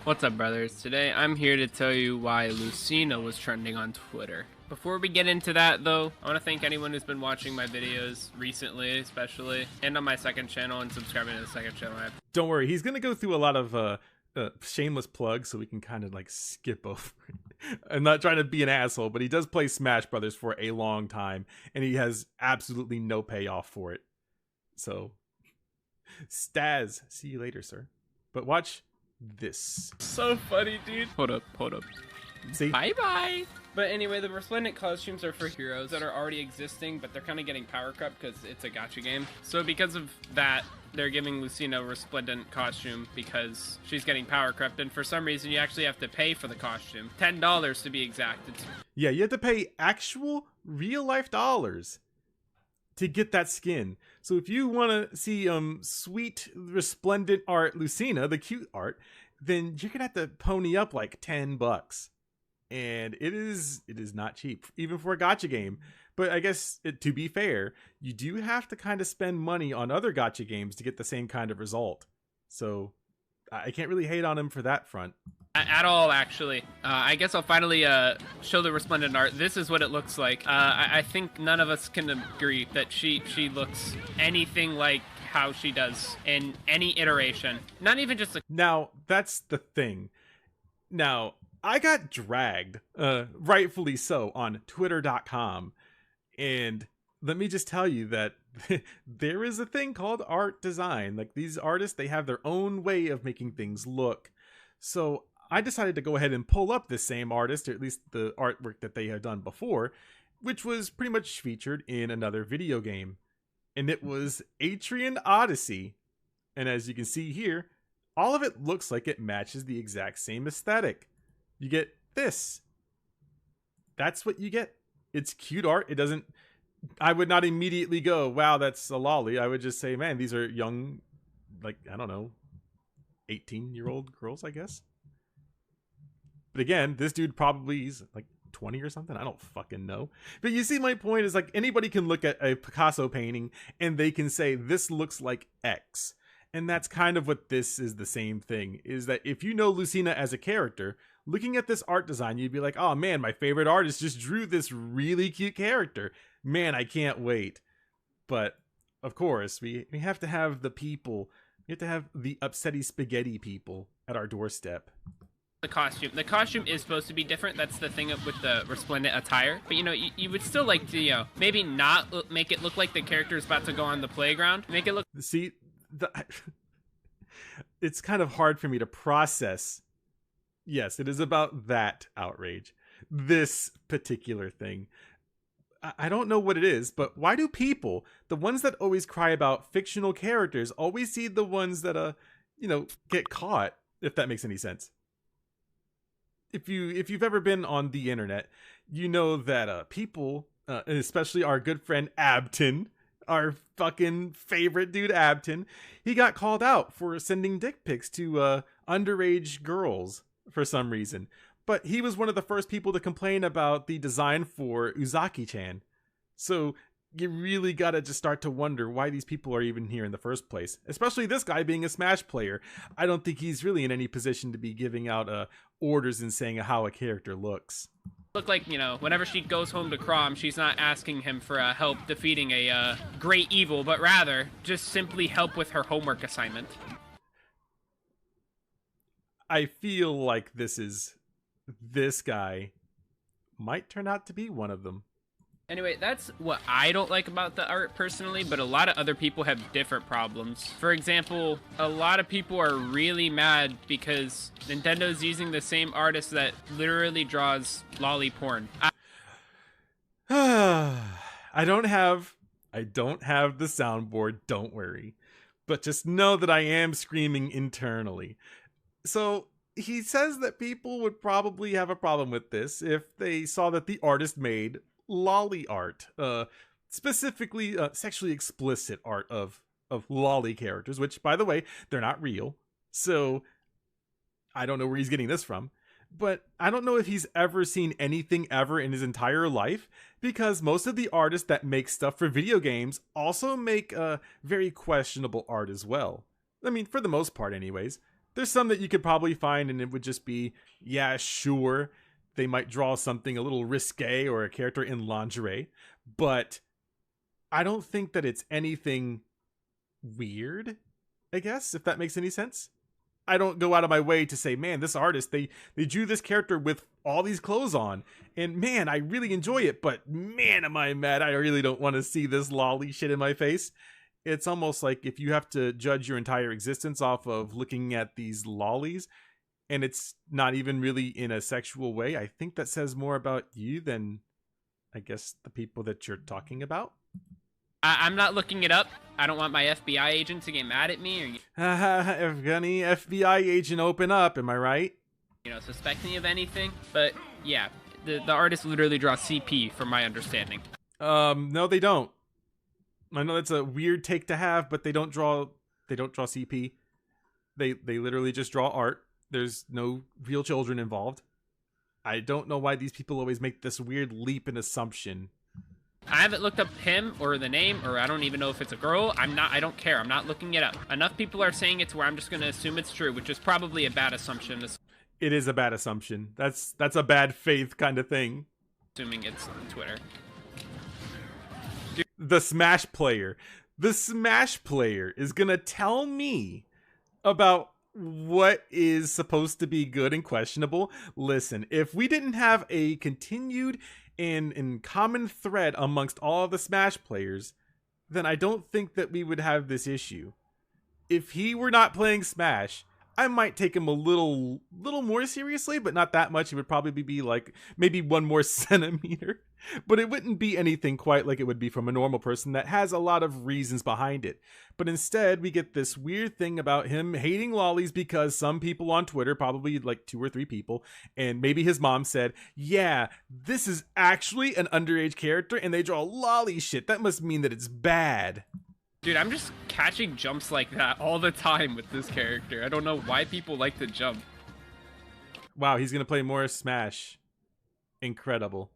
What's up, brothers? Today I'm here to tell you why Lucina was trending on Twitter. Before we get into that though, I want to thank anyone who's been watching my videos recently, especially, and on my second channel and subscribing to the second channel. Don't worry, he's gonna go through a lot of shameless plugs so we can kind of like skip over it. I'm not trying to be an asshole, but he does play Smash Brothers for a long time and he has absolutely no payoff for it. So Staz, see you later, sir. But watch this. So funny, dude. Hold up. See? Bye. But anyway, the Resplendent costumes are for heroes that are already existing, but they're kind of getting power crept because it's a gacha game. So because of that, they're giving Lucina a Resplendent costume because she's getting power crept, and for some reason you actually have to pay for the costume. $10 to be exact. Yeah, you have to pay actual real life dollars to get that skin. So if you want to see sweet resplendent art Lucina, the cute art, then you're gonna have to pony up like $10. And it is not cheap, even for a gacha game. But I guess, to be fair, you do have to kind of spend money on other gacha games to get the same kind of result. So I can't really hate on him for that front. At all, actually. I guess I'll finally show the Resplendent art. This is what it looks like. I think none of us can agree that she looks anything like how she does in any iteration. Not even just a... Now, that's the thing. Now, I got dragged, rightfully so, on twitter.com. And let me just tell you that there is a thing called art design. Like, these artists, they have their own way of making things look. So I decided to go ahead and pull up this same artist, or at least the artwork that they had done before, which was pretty much featured in another video game. And it was Atrian Odyssey. And as you can see here, all of it looks like it matches the exact same aesthetic. You get this. That's what you get. It's cute art. It doesn't... I would not immediately go, wow, that's a lolly. I would just say, man, these are young, like, I don't know, 18-year-old girls, I guess. But again, this dude probably is like 20 or something. I don't fucking know. But you see, my point is, like, anybody can look at a Picasso painting and they can say, this looks like X. And that's kind of what this is, the same thing, is that if you know Lucina as a character, looking at this art design, you'd be like, oh man, my favorite artist just drew this really cute character. Man, I can't wait. But of course, we have to have the people, we have to have the upsetty spaghetti people at our doorstep. The costume is supposed to be different. That's the thing with the Resplendent attire. But you would still like to, maybe not make it look like the character is about to go on the playground. Make it look... See, it's kind of hard for me to process. Yes, it is about that outrage. This particular thing. I don't know what it is, but why do people, the ones that always cry about fictional characters, always see the ones that, get caught, if that makes any sense? If you've ever been on the internet, you know that people, especially our good friend Abton, our fucking favorite dude Abton, he got called out for sending dick pics to underage girls for some reason. But he was one of the first people to complain about the design for Uzaki-chan. So you really gotta just start to wonder why these people are even here in the first place. Especially this guy being a Smash player. I don't think he's really in any position to be giving out orders and saying how a character looks. Look like, whenever she goes home to Crom, she's not asking him for help defeating a great evil, but rather just simply help with her homework assignment. I feel like this guy might turn out to be one of them. Anyway, that's what I don't like about the art personally, but a lot of other people have different problems. For example, a lot of people are really mad because Nintendo's using the same artist that literally draws lolly porn. I don't have the soundboard, don't worry. But just know that I am screaming internally. So he says that people would probably have a problem with this if they saw that the artist made lolly art, specifically sexually explicit art of lolly characters, which, by the way, they're not real. So I don't know where he's getting this from. But I don't know if he's ever seen anything ever in his entire life, because most of the artists that make stuff for video games also make very questionable art as well. I mean, for the most part anyways. There's some that you could probably find and it would just be, yeah, sure, they might draw something a little risque or a character in lingerie, but I don't think that it's anything weird, I guess, if that makes any sense. I don't go out of my way to say, man, this artist, they drew this character with all these clothes on, and man, I really enjoy it, but man, am I mad. I really don't want to see this lolly shit in my face. It's almost like if you have to judge your entire existence off of looking at these lollies, and it's not even really in a sexual way, I think that says more about you than, I guess, the people that you're talking about. I'm not looking it up. I don't want my FBI agent to get mad at me or, If any FBI agent open up, am I right? suspect me of anything. But yeah, the artists literally draw CP from my understanding. No, they don't. I know that's a weird take to have, but they don't draw CP. They literally just draw art. There's no real children involved. I don't know why these people always make this weird leap in assumption. I haven't looked up him or the name, or I don't even know if it's a girl. I don't care. I'm not looking it up. Enough people are saying it to where I'm just going to assume it's true, which is probably a bad assumption. It is a bad assumption. That's a bad faith kind of thing. Assuming it's on Twitter. The Smash player. The Smash player is going to tell me about what is supposed to be good and questionable. Listen, if we didn't have a continued in common thread amongst all of the Smash players, then I don't think that we would have this issue. If he were not playing Smash, I might take him a little more seriously, but not that much. It would probably be like maybe 1 more centimeter, but it wouldn't be anything quite like it would be from a normal person that has a lot of reasons behind it. But instead, we get this weird thing about him hating lollies because some people on Twitter, probably like 2 or 3 people, and maybe his mom said, yeah, this is actually an underage character and they draw lolly shit. That must mean that it's bad. Dude, I'm just catching jumps like that all the time with this character. I don't know why people like to jump. Wow, he's going to play more Smash. Incredible.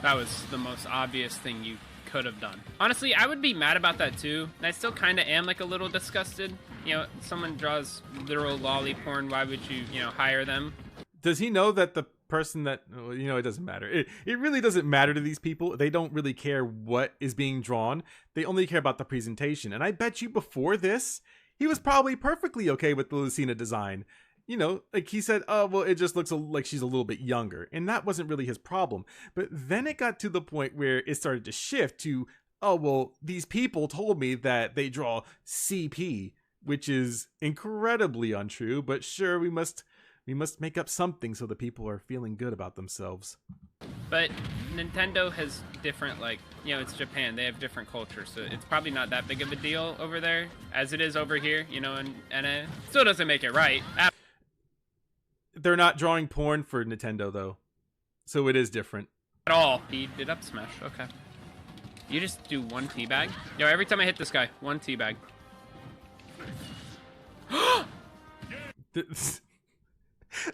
That was the most obvious thing you could have done. Honestly, I would be mad about that too. And I still kind of am like a little disgusted. Someone draws literal lolly porn. Why would you, hire them? Does he know that the person that, it doesn't matter. It really doesn't matter to these people. They don't really care what is being drawn. They only care about the presentation. And I bet you before this, he was probably perfectly okay with the Lucina design. Like he said, oh, well, it just looks like she's a little bit younger. And that wasn't really his problem. But then it got to the point where it started to shift to, oh, well, these people told me that they draw CP, which is incredibly untrue. But sure, we must make up something so that people are feeling good about themselves. But Nintendo has different, it's Japan. They have different cultures, so it's probably not that big of a deal over there as it is over here, and it still doesn't make it right. They're not drawing porn for Nintendo, though, so it is different. At all. He did up smash, okay. You just do 1 teabag? Yo, every time I hit this guy, 1 teabag.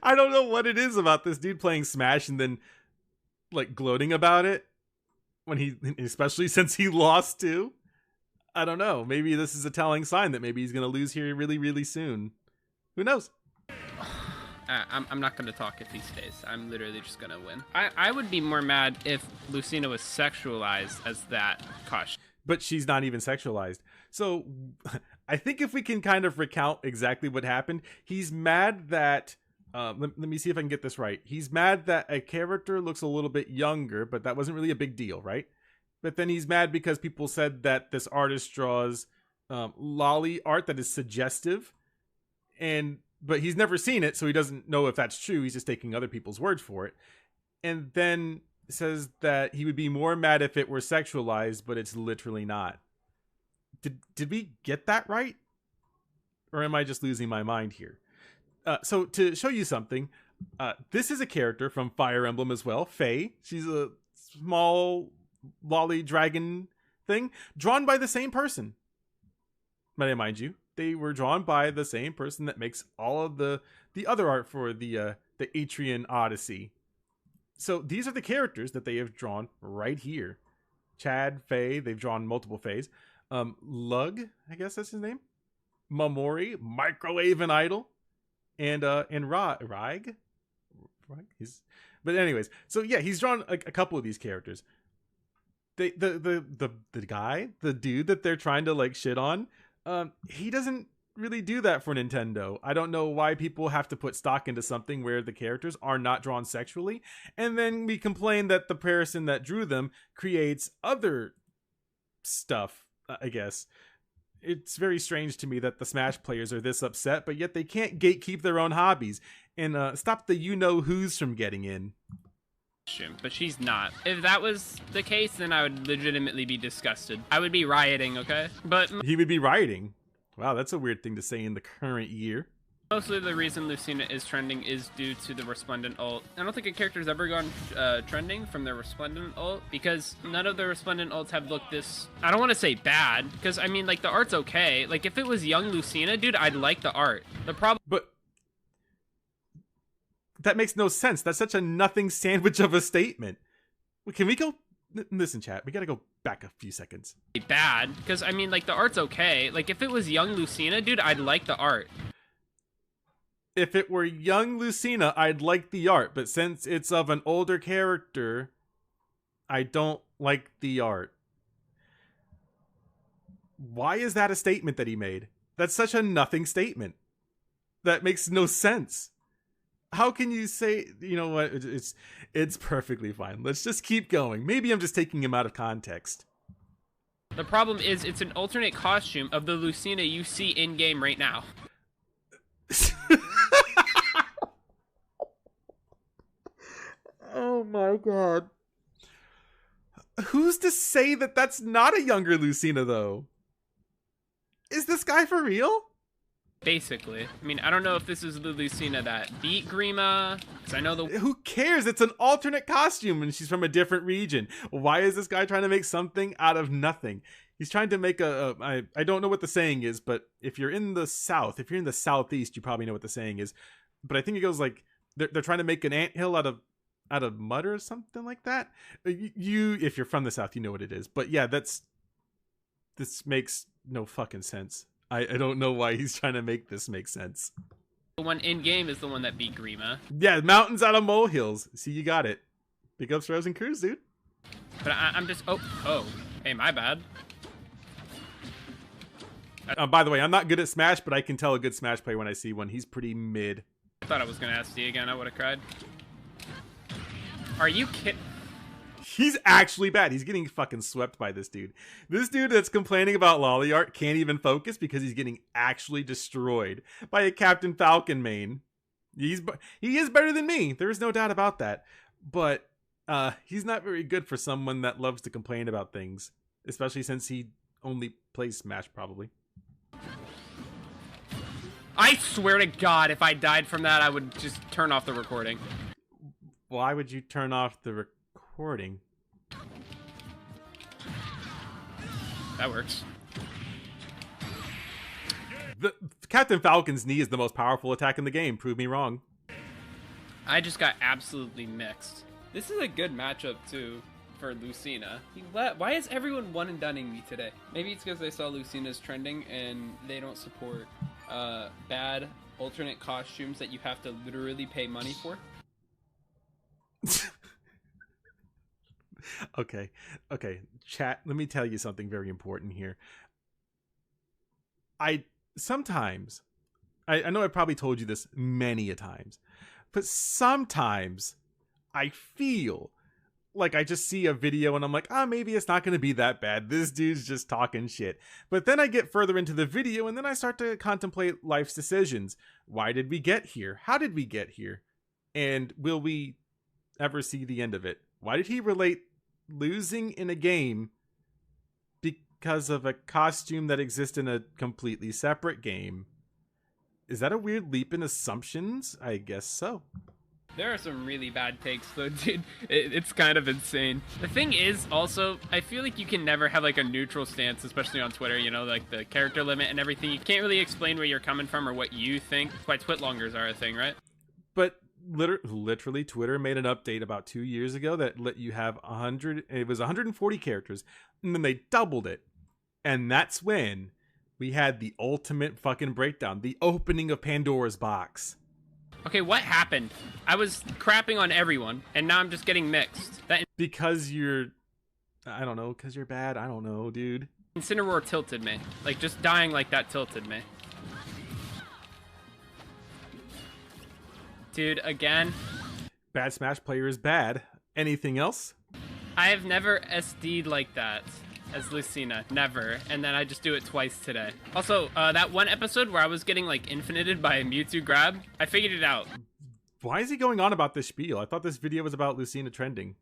I don't know what it is about this dude playing Smash and then gloating about it especially since he lost too. I don't know. Maybe this is a telling sign that maybe he's gonna lose here really, really soon. Who knows? I'm not gonna talk if he stays. I'm literally just gonna win. I would be more mad if Lucina was sexualized as that costume. But she's not even sexualized. So I think if we can kind of recount exactly what happened, he's mad that let me see if I can get this right. He's mad that a character looks a little bit younger, but that wasn't really a big deal, right? But then he's mad because people said that this artist draws lolly art that is suggestive, but he's never seen it, so he doesn't know if that's true. He's just taking other people's words for it. And then says that he would be more mad if it were sexualized, but it's literally not. Did we get that right? Or am I just losing my mind here? So to show you something, this is a character from Fire Emblem as well, Faye. She's a small lolly dragon thing, drawn by the same person. May I mind you, they were drawn by the same person that makes all of the other art for the XIII Odyssey. So these are the characters that they have drawn right here. Chad, Faye, they've drawn multiple Fays. Lug, I guess that's his name. Mamori, Microwave and Idol, and Rig. But anyways, so yeah, he's drawn a couple of these characters. The dude that they're trying to like shit on, he doesn't really do that for Nintendo. I don't know why people have to put stock into something where the characters are not drawn sexually, and then we complain that the person that drew them creates other stuff. I guess it's very strange to me that the Smash players are this upset, but yet they can't gatekeep their own hobbies and stop the you-know-who's from getting in. But she's not. If that was the case, then I would legitimately be disgusted. I would be rioting, okay? But he would be rioting. Wow, that's a weird thing to say in the current year. Mostly the reason Lucina is trending is due to the Resplendent ult. I don't think a character's ever gone trending from their Resplendent ult, because none of the Resplendent ults have looked this, I don't want to say bad, because I mean, like, the art's okay. Like, if it was young Lucina, dude, I'd like the art. The problem... But that makes no sense. That's such a nothing sandwich of a statement. Can we go... Listen, chat, we gotta go back a few seconds. Bad, because I mean, like, the art's okay. Like, if it was young Lucina, dude, I'd like the art. If it were young Lucina, I'd like the art, but since it's of an older character, I don't like the art. Why is that a statement that he made? That's such a nothing statement. That makes no sense. How can you say, you know what, it's perfectly fine. Let's just keep going. Maybe I'm just taking him out of context. The problem is it's an alternate costume of the Lucina you see in-game right now. Oh my god. Who's to say that that's not a younger Lucina, though? Is this guy for real? Basically. I mean, I don't know if this is the Lucina that beat Grima, because I know the... Who cares? It's an alternate costume and she's from a different region. Why is this guy trying to make something out of nothing? He's trying to make I don't know what the saying is, but if you're in the South, if you're in the Southeast, you probably know what the saying is. But I think it goes like, they're trying to make an anthill out of mud or something like that. If you're from the South, you know what it is. But yeah, this makes no fucking sense. I don't know why he's trying to make this make sense. The one in-game is the one that beat Grima. Yeah, mountains out of molehills. See, you got it. Big ups, Frozen Cruise, dude. But I'm just... Oh. Hey, my bad. By the way, I'm not good at Smash, but I can tell a good Smash player when I see one. He's pretty mid. I thought I was going to ask D again. I would have cried. Are you kidding? He's actually bad. He's getting fucking swept by this dude. This dude that's complaining about lolly art can't even focus because he's getting actually destroyed by a Captain Falcon main. He is better than me. There is no doubt about that. But he's not very good for someone that loves to complain about things, especially since he only plays Smash probably. I swear to God, if I died from that, I would just turn off the recording. Why would you turn off the recording? That works. The Captain Falcon's knee is the most powerful attack in the game. Prove me wrong. I just got absolutely mixed. This is a good matchup, too, for Lucina. Why is everyone one and dunning me today? Maybe it's because they saw Lucina's trending and they don't support bad alternate costumes that you have to literally pay money for. Okay, chat, let me tell you something very important here. Sometimes, I know I probably told you this many a times, but sometimes I feel like I just see a video and I'm like, maybe it's not going to be that bad. This dude's just talking shit. But then I get further into the video and then I start to contemplate life's decisions. Why did we get here? How did we get here? And will we ever see the end of it? Why did he relate losing in a game because of a costume that exists in a completely separate game? Is that a weird leap in assumptions? I guess so. There are some really bad takes, though, dude. It's kind of insane. The thing is, also, I feel like you can never have, like, a neutral stance, especially on Twitter, you know, like, the character limit and everything. You can't really explain where you're coming from or what you think. That's why twitlongers are a thing, right? But literally, Twitter made an update about 2 years ago that let you have 140 characters, and then they doubled it. And that's when we had the ultimate fucking breakdown, the opening of Pandora's box. Okay, what happened? I was crapping on everyone, and now I'm just getting mixed. That Because you're, I don't know, because you're bad. I don't know, dude. Incineroar tilted me. Like, just dying like that tilted me. Dude, again. Bad Smash player is bad. Anything else? I have never SD'd like that as Lucina. Never. And then I just do it twice today. Also, that one episode where I was getting, like, infinited by a Mewtwo grab, I figured it out. Why is he going on about this spiel? I thought this video was about Lucina trending.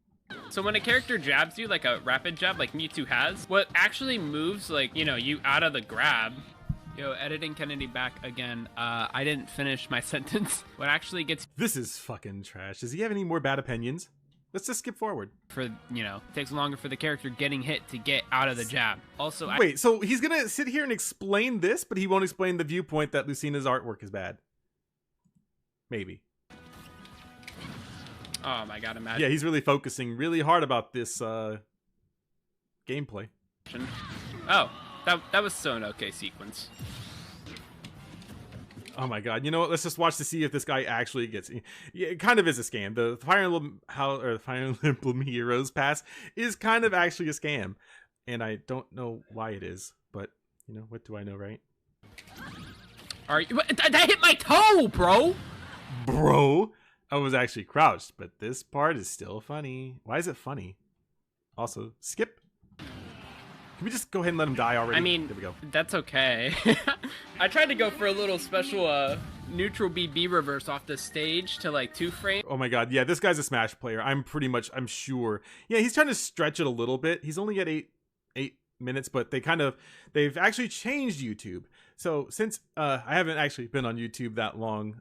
So when a character jabs you, like a rapid jab, like Mewtwo has, what actually moves, like, you know, you out of the grab... Yo, editing Kennedy back again. I didn't finish my sentence. What actually gets... This is fucking trash. Does he have any more bad opinions? Let's just skip forward. For, you know, takes longer for the character getting hit to get out of the jab. Also, Wait, so he's gonna sit here and explain this, but he won't explain the viewpoint that Lucina's artwork is bad? Maybe. Oh my god, imagine. Yeah, he's really focusing really hard about this gameplay. Oh, that was so an okay sequence. Oh my god! You know what? Let's just watch to see if this guy actually gets. Yeah, it kind of is a scam. The Fire Emblem the Fire Emblem Heroes Pass is kind of actually a scam, and I don't know why it is. But you know, what do I know, right? Are you? That hit my toe, bro. Bro, I was actually crouched, but this part is still funny. Why is it funny? Also, skip. Can we just go ahead and let him die already? I mean, there we go. That's okay. I tried to go for a little special neutral BB reverse off the stage to like 2-frame. Oh my god, yeah, this guy's a Smash player. I'm sure. Yeah, he's trying to stretch it a little bit. He's only at eight minutes, but they've actually changed YouTube. So since I haven't actually been on YouTube that long,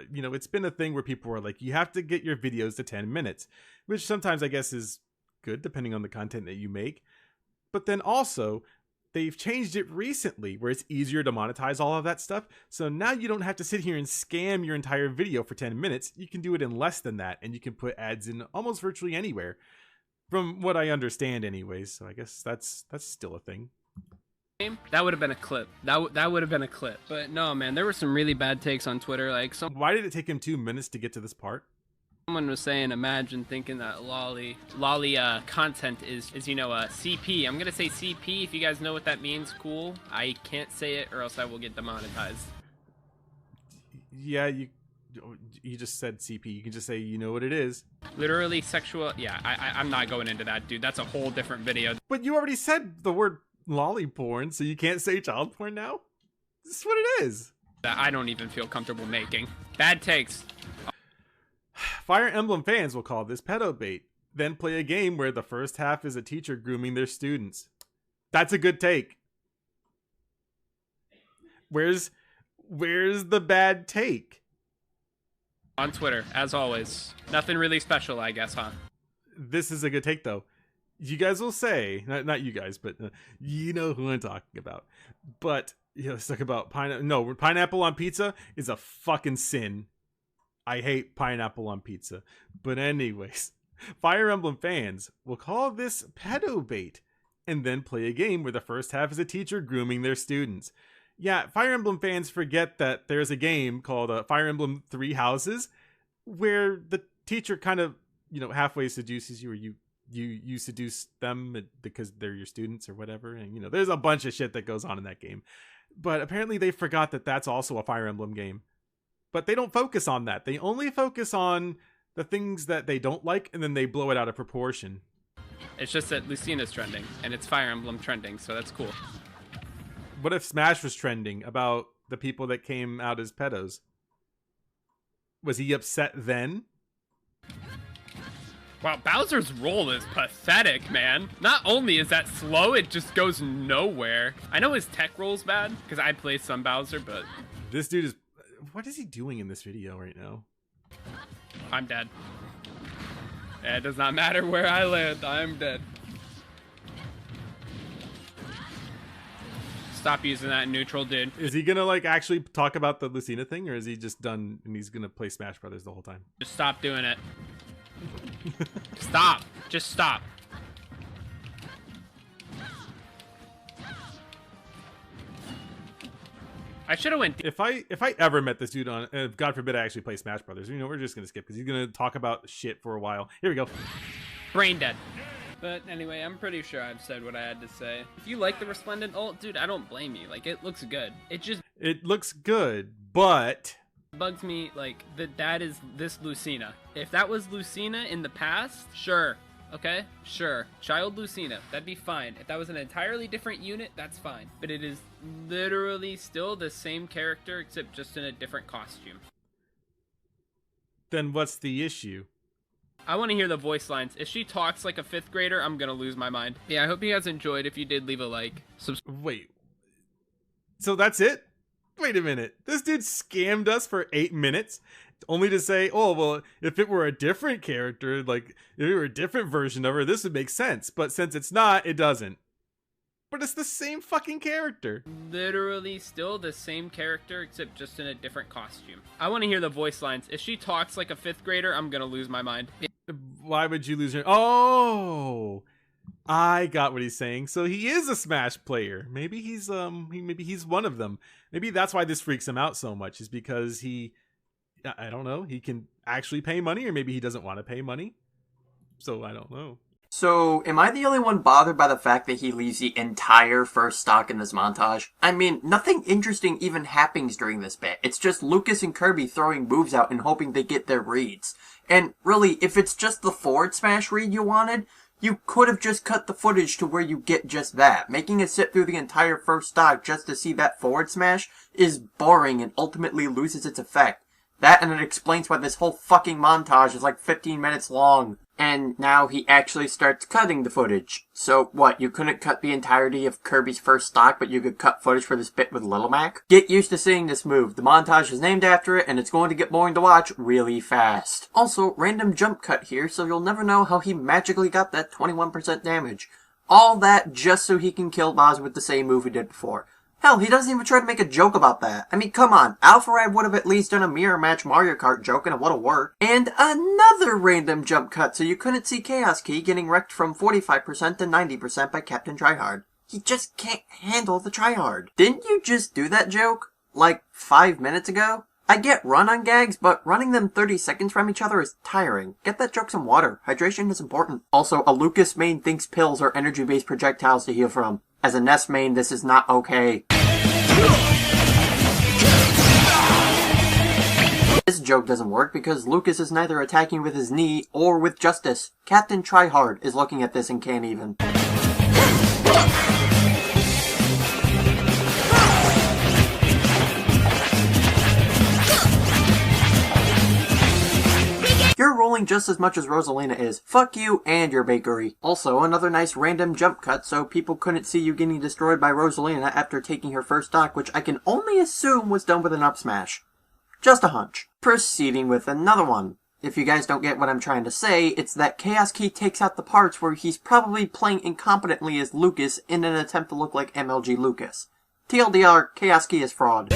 you know, it's been a thing where people are like, you have to get your videos to 10 minutes, which sometimes I guess is good depending on the content that you make. But then also, they've changed it recently where it's easier to monetize all of that stuff. So now you don't have to sit here and scam your entire video for 10 minutes. You can do it in less than that, and you can put ads in almost virtually anywhere. From what I understand anyways, so I guess that's still a thing. That would have been a clip. That would have been a clip. But no, man, there were some really bad takes on Twitter. Like Why did it take him 2 minutes to get to this part? Someone was saying, imagine thinking that lolly content is you know CP. I'm gonna say CP. If you guys know what that means, cool. I can't say it or else I will get demonetized. Yeah, you just said CP. You can just say you know what it is. Literally sexual. Yeah, I'm not going into that, dude. That's a whole different video. But you already said the word lolly porn, so you can't say child porn now? This is what it is. That I don't even feel comfortable making. Bad takes. Fire Emblem fans will call this pedo bait. Then play a game where the first half is a teacher grooming their students. That's a good take. Where's the bad take? On Twitter, as always. Nothing really special, I guess, huh? This is a good take, though. You guys will say, not you guys, but you know who I'm talking about. But, you know, let's talk about pineapple on pizza is a fucking sin. I hate pineapple on pizza. But anyways, Fire Emblem fans will call this pedo bait and then play a game where the first half is a teacher grooming their students. Yeah, Fire Emblem fans forget that there's a game called Fire Emblem Three Houses where the teacher kind of, you know, halfway seduces you, or you seduce them because they're your students or whatever. And, you know, there's a bunch of shit that goes on in that game. But apparently they forgot that that's also a Fire Emblem game. But they don't focus on that. They only focus on the things that they don't like, and then they blow it out of proportion. It's just that Lucina's trending, and it's Fire Emblem trending, so that's cool. What if Smash was trending about the people that came out as pedos? Was he upset then? Wow, Bowser's roll is pathetic, man. Not only is that slow, it just goes nowhere. I know his tech roll's bad, because I play some Bowser, but... This dude is... What is he doing in this video right now? I'm dead. Yeah, it does not matter where I land, I'm dead. Stop using that neutral, dude. Is he gonna, like, actually talk about the Lucina thing, or is he just done and he's gonna play Smash Brothers the whole time? Just stop doing it. Stop. Just stop. I should have went. If I ever met this dude on, God forbid I actually play Smash Brothers, you know, we're just gonna skip because he's gonna talk about shit for a while. Here we go. Brain dead. But anyway, I'm pretty sure I've said what I had to say. If you like the Resplendent ult, dude, I don't blame you. Like, it looks good. It looks good, but bugs me, like, that is this Lucina. If that was Lucina in the past, sure. Okay? Sure. Child Lucina. That'd be fine. If that was an entirely different unit, that's fine. But it is literally still the same character, except just in a different costume. Then what's the issue? I want to hear the voice lines. If she talks like a 5th grader, I'm gonna lose my mind. Yeah, I hope you guys enjoyed. If you did, leave a like. Wait. So that's it? Wait a minute. This dude scammed us for 8 minutes, only to say, oh, well, if it were a different character, like, if it were a different version of her, this would make sense. But since it's not, it doesn't. But it's the same fucking character. Literally still the same character, except just in a different costume. I want to hear the voice lines. If she talks like a 5th grader, I'm gonna lose my mind. Why would you lose your... Oh, I got what he's saying. So he is a Smash player. Maybe he's maybe he's one of them. Maybe that's why this freaks him out so much, is because I don't know, he can actually pay money, or maybe he doesn't want to pay money. So I don't know. So, am I the only one bothered by the fact that he leaves the entire first stock in this montage? I mean, nothing interesting even happens during this bit. It's just Lucas and Kirby throwing moves out and hoping they get their reads. And really, if it's just the forward smash read you wanted, you could have just cut the footage to where you get just that. Making it sit through the entire first stock just to see that forward smash is boring and ultimately loses its effect. That, and it explains why this whole fucking montage is like 15 minutes long. And now he actually starts cutting the footage. So what, you couldn't cut the entirety of Kirby's first stock, but you could cut footage for this bit with Little Mac? Get used to seeing this move. The montage is named after it, and it's going to get boring to watch really fast. Also, random jump cut here, so you'll never know how he magically got that 21% damage. All that just so he can kill Boz with the same move he did before. Hell, he doesn't even try to make a joke about that. I mean, come on. Alpharad would have at least done a mirror match Mario Kart joke and it would have worked. And another random jump cut so you couldn't see Chaos Key getting wrecked from 45% to 90% by Captain Tryhard. He just can't handle the tryhard. Didn't you just do that joke? Like 5 minutes ago? I get run-on gags, but running them 30 seconds from each other is tiring. Get that joke some water. Hydration is important. Also, a Lucas main thinks pills are energy-based projectiles to heal from. As a Ness main, this is not okay. This joke doesn't work because Lucas is neither attacking with his knee or with justice. Captain Tryhard is looking at this and can't even. You're rolling just as much as Rosalina is. Fuck you and your bakery. Also, another nice random jump cut so people couldn't see you getting destroyed by Rosalina after taking her first stock, which I can only assume was done with an up smash. Just a hunch. Proceeding with another one. If you guys don't get what I'm trying to say, it's that Chaos Key takes out the parts where he's probably playing incompetently as Lucas in an attempt to look like MLG Lucas. TLDR, Chaos Key is fraud.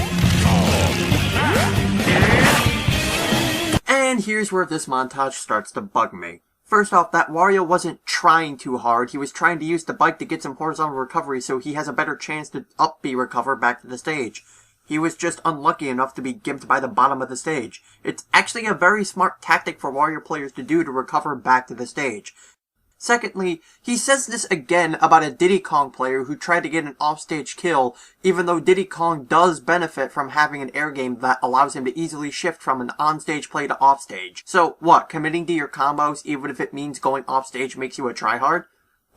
And here's where this montage starts to bug me. First off, that Wario wasn't trying too hard. He was trying to use the bike to get some horizontal recovery so he has a better chance to up B recover back to the stage. He was just unlucky enough to be gimped by the bottom of the stage. It's actually a very smart tactic for Wario players to do to recover back to the stage. Secondly, he says this again about a Diddy Kong player who tried to get an offstage kill, even though Diddy Kong does benefit from having an air game that allows him to easily shift from an onstage play to offstage. So what, committing to your combos even if it means going offstage makes you a tryhard?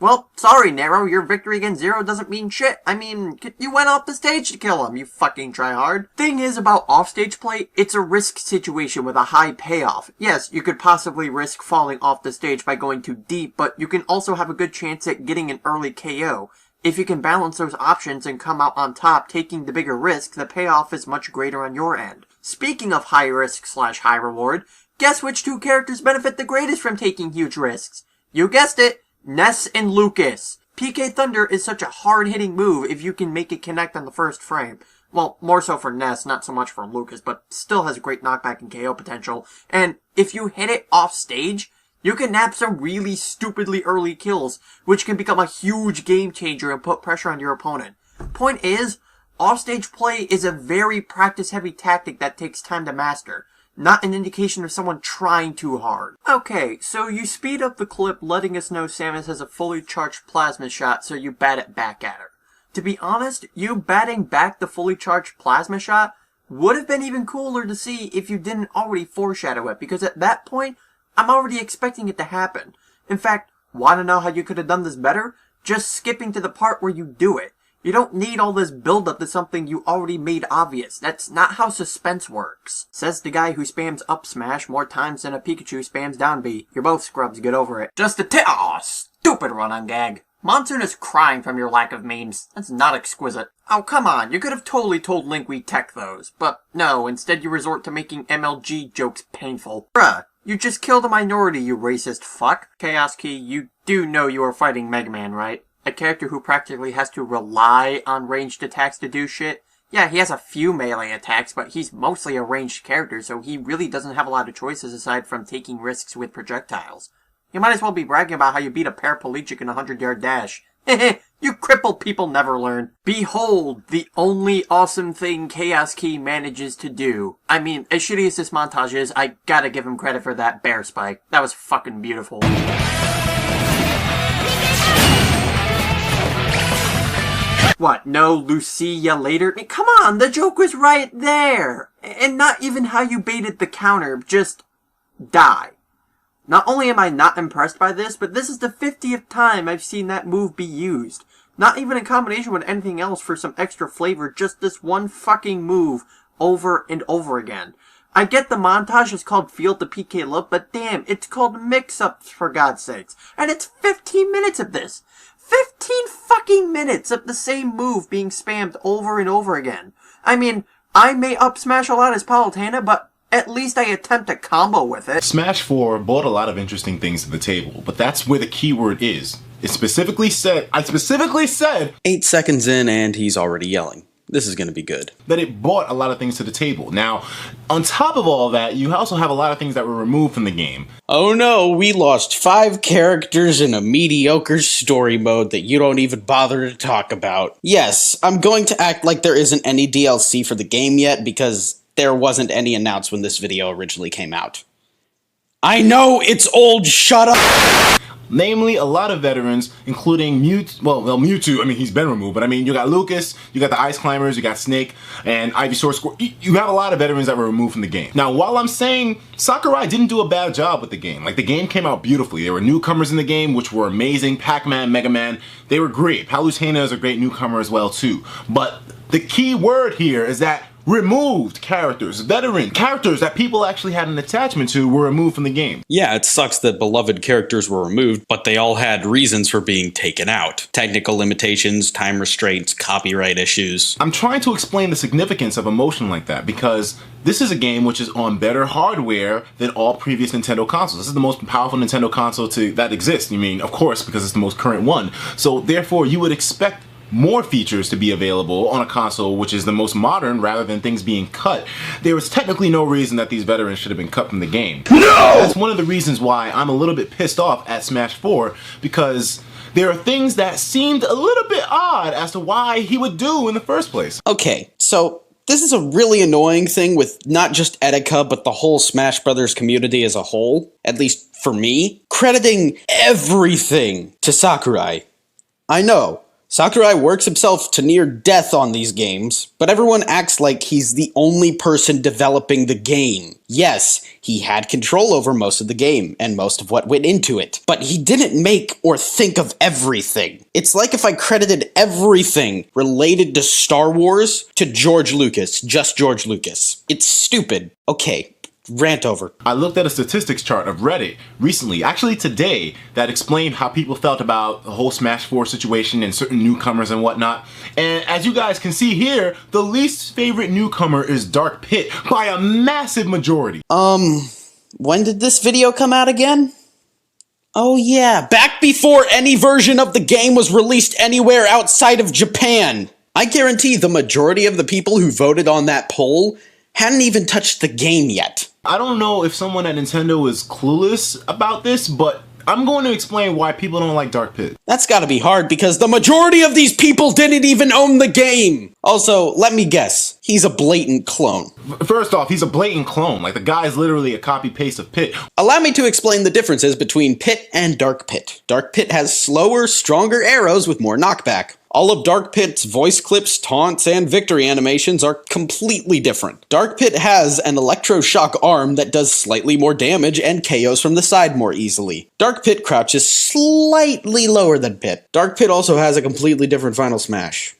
Well, sorry, Nero, your victory against Zero doesn't mean shit. I mean, you went off the stage to kill him, you fucking tryhard. Thing is about offstage play, it's a risk situation with a high payoff. Yes, you could possibly risk falling off the stage by going too deep, but you can also have a good chance at getting an early KO. If you can balance those options and come out on top taking the bigger risk, the payoff is much greater on your end. Speaking of high risk / high reward, guess which two characters benefit the greatest from taking huge risks? You guessed it! Ness and Lucas. PK Thunder is such a hard-hitting move if you can make it connect on the first frame. Well, more so for Ness, not so much for Lucas, but still has great knockback and KO potential. And if you hit it off stage, you can nab some really stupidly early kills, which can become a huge game changer and put pressure on your opponent. Point is, Offstage play is a very practice-heavy tactic that takes time to master, not an indication of someone trying too hard. Okay, so you speed up the clip letting us know Samus has a fully charged plasma shot, so you bat it back at her. To be honest, you batting back the fully charged plasma shot would have been even cooler to see if you didn't already foreshadow it, because at that point, I'm already expecting it to happen. In fact, want to know how you could have done this better? Just skipping to the part where you do it. You don't need all this build-up to something you already made obvious. That's not how suspense works. Says the guy who spams up smash more times than a Pikachu spams down B. You're both scrubs, get over it. Just a aw, stupid run-on gag. Monsoon is crying from your lack of memes. That's not exquisite. Oh, come on, you could have totally told Link we tech those. But no, instead you resort to making MLG jokes painful. Bruh, you just killed a minority, you racist fuck. Chaos Key, you do know you are fighting Mega Man, right? A character who practically has to rely on ranged attacks to do shit. Yeah, he has a few melee attacks, but he's mostly a ranged character, so he really doesn't have a lot of choices aside from taking risks with projectiles. You might as well be bragging about how you beat a paraplegic in a 100-yard dash. Hehe, you crippled people never learn. Behold, the only awesome thing Chaos Key manages to do. I mean, as shitty as this montage is, I gotta give him credit for that bear spike. That was fucking beautiful. What, no Lucia later? I mean, come on, the joke was right there! And not even how you baited the counter, just die. Not only am I not impressed by this, but this is the 50th time I've seen that move be used. Not even in combination with anything else for some extra flavor, just this one fucking move over and over again. I get the montage is called Feel the PK Love, but damn, it's called Mix-Ups for God's sakes. And it's 15 minutes of this. 15 fucking minutes of the same move being spammed over and over again. I mean, I may up smash a lot as Palutena, but at least I attempt a combo with it. Smash 4 brought a lot of interesting things to the table, but that's where the keyword is. I specifically said 8 seconds in and he's already yelling. This is going to be good. That it brought a lot of things to the table. Now, on top of all that, you also have a lot of things that were removed from the game. Oh no, we lost 5 characters in a mediocre story mode that you don't even bother to talk about. Yes, I'm going to act like there isn't any DLC for the game yet because there wasn't any announced when this video originally came out. I know it's old, shut up! Namely, a lot of veterans, including Mewtwo, I mean, he's been removed, but I mean, you got Lucas, you got the Ice Climbers, you got Snake, and Ivysaur Squirtle. You have a lot of veterans that were removed from the game. Now, while I'm saying Sakurai didn't do a bad job with the game, like, the game came out beautifully. There were newcomers in the game, which were amazing. Pac-Man, Mega Man, they were great. Palutena is a great newcomer as well, too. But the key word here is that removed characters, veteran characters that people actually had an attachment to were removed from the game. Yeah, it sucks that beloved characters were removed, but they all had reasons for being taken out. Technical limitations, time restraints, copyright issues. I'm trying to explain the significance of emotion like that because this is a game which is on better hardware than all previous Nintendo consoles. This is the most powerful Nintendo console that exists. I mean, of course, because it's the most current one. So therefore, you would expect more features to be available on a console which is the most modern rather than things being cut. There was technically no reason that these veterans should have been cut from the game. No! That's one of the reasons why I'm a little bit pissed off at Smash 4 because there are things that seemed a little bit odd as to why he would do in the first place. Okay, so this is a really annoying thing with not just Etika, but the whole Smash Brothers community as a whole, at least for me, crediting everything to Sakurai. I know, Sakurai works himself to near death on these games, but everyone acts like he's the only person developing the game. Yes, he had control over most of the game, and most of what went into it, but he didn't make or think of everything. It's like if I credited everything related to Star Wars to George Lucas, just George Lucas. It's stupid. Okay. Rant over. I looked at a statistics chart of Reddit recently, actually today, that explained how people felt about the whole Smash 4 situation and certain newcomers and whatnot. And as you guys can see here, the least favorite newcomer is Dark Pit by a massive majority. When did this video come out again? Oh yeah, back before any version of the game was released anywhere outside of Japan. I guarantee the majority of the people who voted on that poll hadn't even touched the game yet. I don't know if someone at Nintendo is clueless about this, but I'm going to explain why people don't like Dark Pit. That's gotta be hard because the majority of these people didn't even own the game! Also, let me guess, he's a blatant clone. First off, he's a blatant clone. Like, the guy is literally a copy-paste of Pit. Allow me to explain the differences between Pit and Dark Pit. Dark Pit has slower, stronger arrows with more knockback. All of Dark Pit's voice clips, taunts, and victory animations are completely different. Dark Pit has an electroshock arm that does slightly more damage and KOs from the side more easily. Dark Pit crouches slightly lower than Pit. Dark Pit also has a completely different final smash.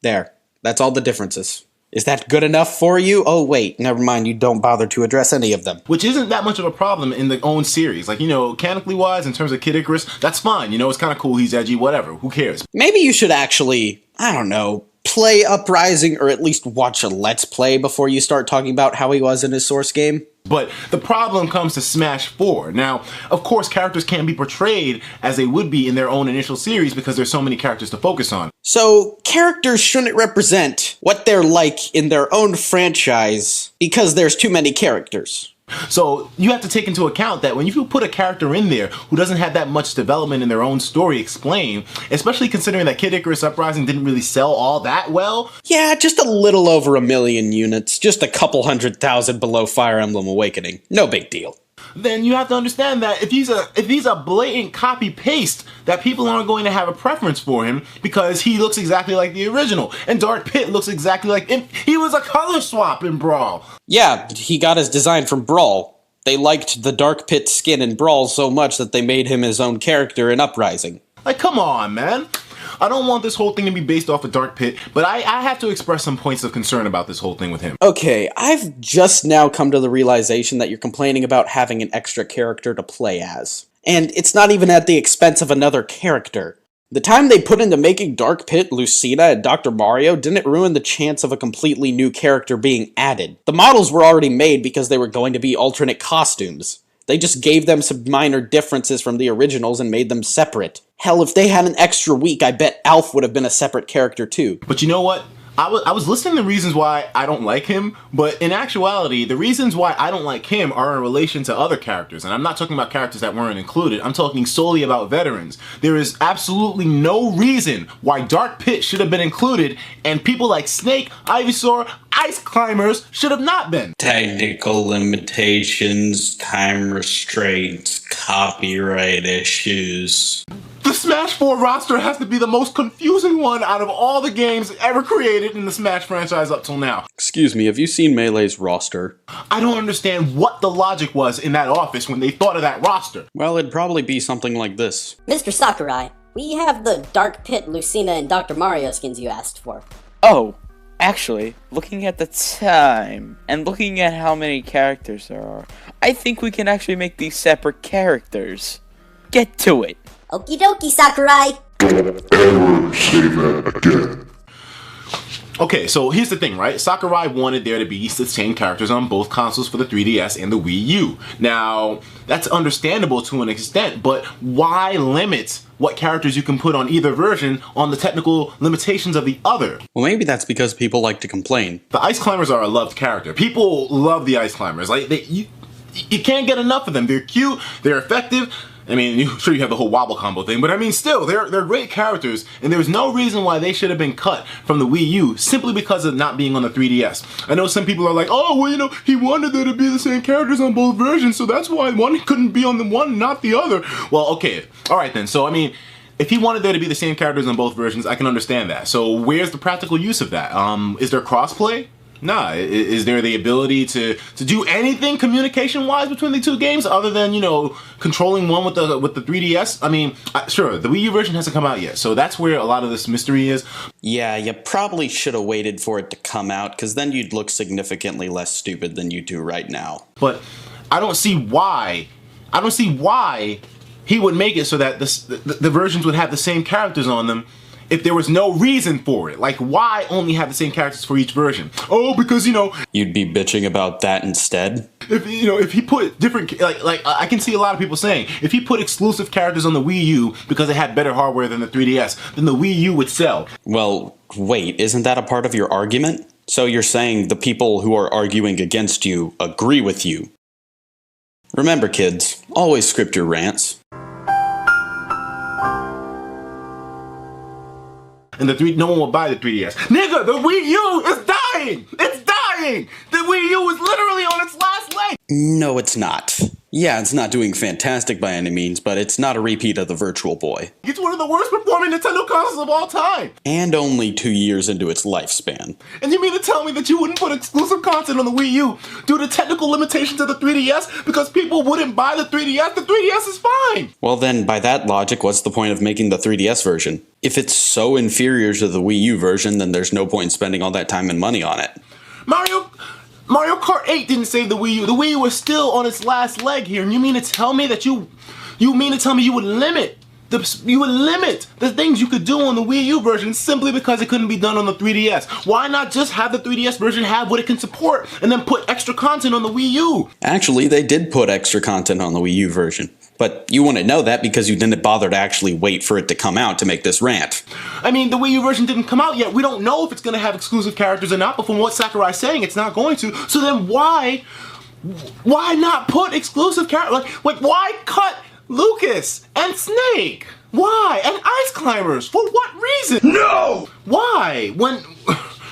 There. That's all the differences. Is that good enough for you? Oh wait, never mind, you don't bother to address any of them. Which isn't that much of a problem in the own series. Like, you know, mechanically wise, in terms of Kid Icarus, that's fine. You know, it's kind of cool, he's edgy, whatever. Who cares? Maybe you should actually, I don't know, play Uprising or at least watch a Let's Play before you start talking about how he was in his source game. But the problem comes to Smash 4. Now, of course, characters can't be portrayed as they would be in their own initial series because there's so many characters to focus on. So, characters shouldn't represent what they're like in their own franchise because there's too many characters. So you have to take into account that when you put a character in there who doesn't have that much development in their own story explained, especially considering that Kid Icarus Uprising didn't really sell all that well. Yeah, just a little over 1 million units, just a couple 100,000 below Fire Emblem Awakening. No big deal. Then you have to understand that if he's a blatant copy paste, that people aren't going to have a preference for him because he looks exactly like the original, and Dark Pit looks exactly like him. He was a color swap in Brawl. Yeah, he got his design from Brawl. They liked the Dark Pit skin in Brawl so much that they made him his own character in Uprising. Like, come on, man. I don't want this whole thing to be based off of Dark Pit, but I have to express some points of concern about this whole thing with him. Okay, I've just now come to the realization that you're complaining about having an extra character to play as. And it's not even at the expense of another character. The time they put into making Dark Pit, Lucina, and Dr. Mario didn't ruin the chance of a completely new character being added. The models were already made because they were going to be alternate costumes. They just gave them some minor differences from the originals and made them separate. Hell, if they had an extra week, I bet Alf would have been a separate character too. But you know what? I was listening to reasons why I don't like him, but in actuality, the reasons why I don't like him are in relation to other characters, and I'm not talking about characters that weren't included. I'm talking solely about veterans. There is absolutely no reason why Dark Pit should have been included, and people like Snake, Ivysaur, Ice Climbers should have not been. Technical limitations, time restraints, copyright issues. The Smash 4 roster has to be the most confusing one out of all the games ever created in the Smash franchise up till now. Excuse me, have you seen Melee's roster? I don't understand what the logic was in that office when they thought of that roster. Well, it'd probably be something like this. Mr. Sakurai, we have the Dark Pit, Lucina, and Dr. Mario skins you asked for. Oh, actually, looking at the time, and looking at how many characters there are, I think we can actually make these separate characters. Get to it! Okie dokie, Sakurai! Okay, so here's the thing, right? Sakurai wanted there to be the same characters on both consoles for the 3DS and the Wii U. Now, that's understandable to an extent, but why limit what characters you can put on either version on the technical limitations of the other? Well, maybe that's because people like to complain. The Ice Climbers are a loved character. People love the Ice Climbers. Like, you can't get enough of them. They're cute, they're effective. I mean, sure you have the whole wobble combo thing, but I mean, still, they're great characters, and there's no reason why they should have been cut from the Wii U simply because of not being on the 3DS. I know some people are like, oh, well, you know, he wanted there to be the same characters on both versions, so that's why one couldn't be on the one, not the other. Well, okay, all right then. So, I mean, if he wanted there to be the same characters on both versions, I can understand that. So, where's the practical use of that? Is there crossplay? Nah, is there the ability to do anything communication-wise between the two games other than, you know, controlling one with the 3DS? I mean, sure, the Wii U version hasn't come out yet, so that's where a lot of this mystery is. Yeah, you probably should have waited for it to come out, because then you'd look significantly less stupid than you do right now. But I don't see why he would make it so that the versions would have the same characters on them if there was no reason for it. Like, why only have the same characters for each version? Oh, because, you know... You'd be bitching about that instead? If he put different... Like I can see a lot of people saying, if he put exclusive characters on the Wii U because it had better hardware than the 3DS, then the Wii U would sell. Well, wait, isn't that a part of your argument? So you're saying the people who are arguing against you agree with you? Remember, kids, always script your rants. And no one will buy the 3DS. Nigga, the Wii U is dying! It's dying! The Wii U is literally on its last leg! No, it's not. Yeah, it's not doing fantastic by any means, but it's not a repeat of the Virtual Boy. It's one of the worst performing Nintendo consoles of all time! And only 2 years into its lifespan. And you mean to tell me that you wouldn't put exclusive content on the Wii U due to technical limitations of the 3DS because people wouldn't buy the 3DS? The 3DS is fine! Well then, by that logic, what's the point of making the 3DS version? If it's so inferior to the Wii U version, then there's no point in spending all that time and money on it. Mario Kart 8 didn't save the Wii U. The Wii U was still on its last leg here, and you mean to tell me that you would limit the things you could do on the Wii U version simply because it couldn't be done on the 3DS? Why not just have the 3DS version have what it can support and then put extra content on the Wii U? Actually, they did put extra content on the Wii U version. But you wouldn't know that because you didn't bother to actually wait for it to come out to make this rant. I mean, the Wii U version didn't come out yet. We don't know if it's going to have exclusive characters or not, but from what Sakurai's saying, it's not going to. So then why not put exclusive characters? Like, why cut Lucas and Snake? Why? And Ice Climbers? For what reason? No! Why?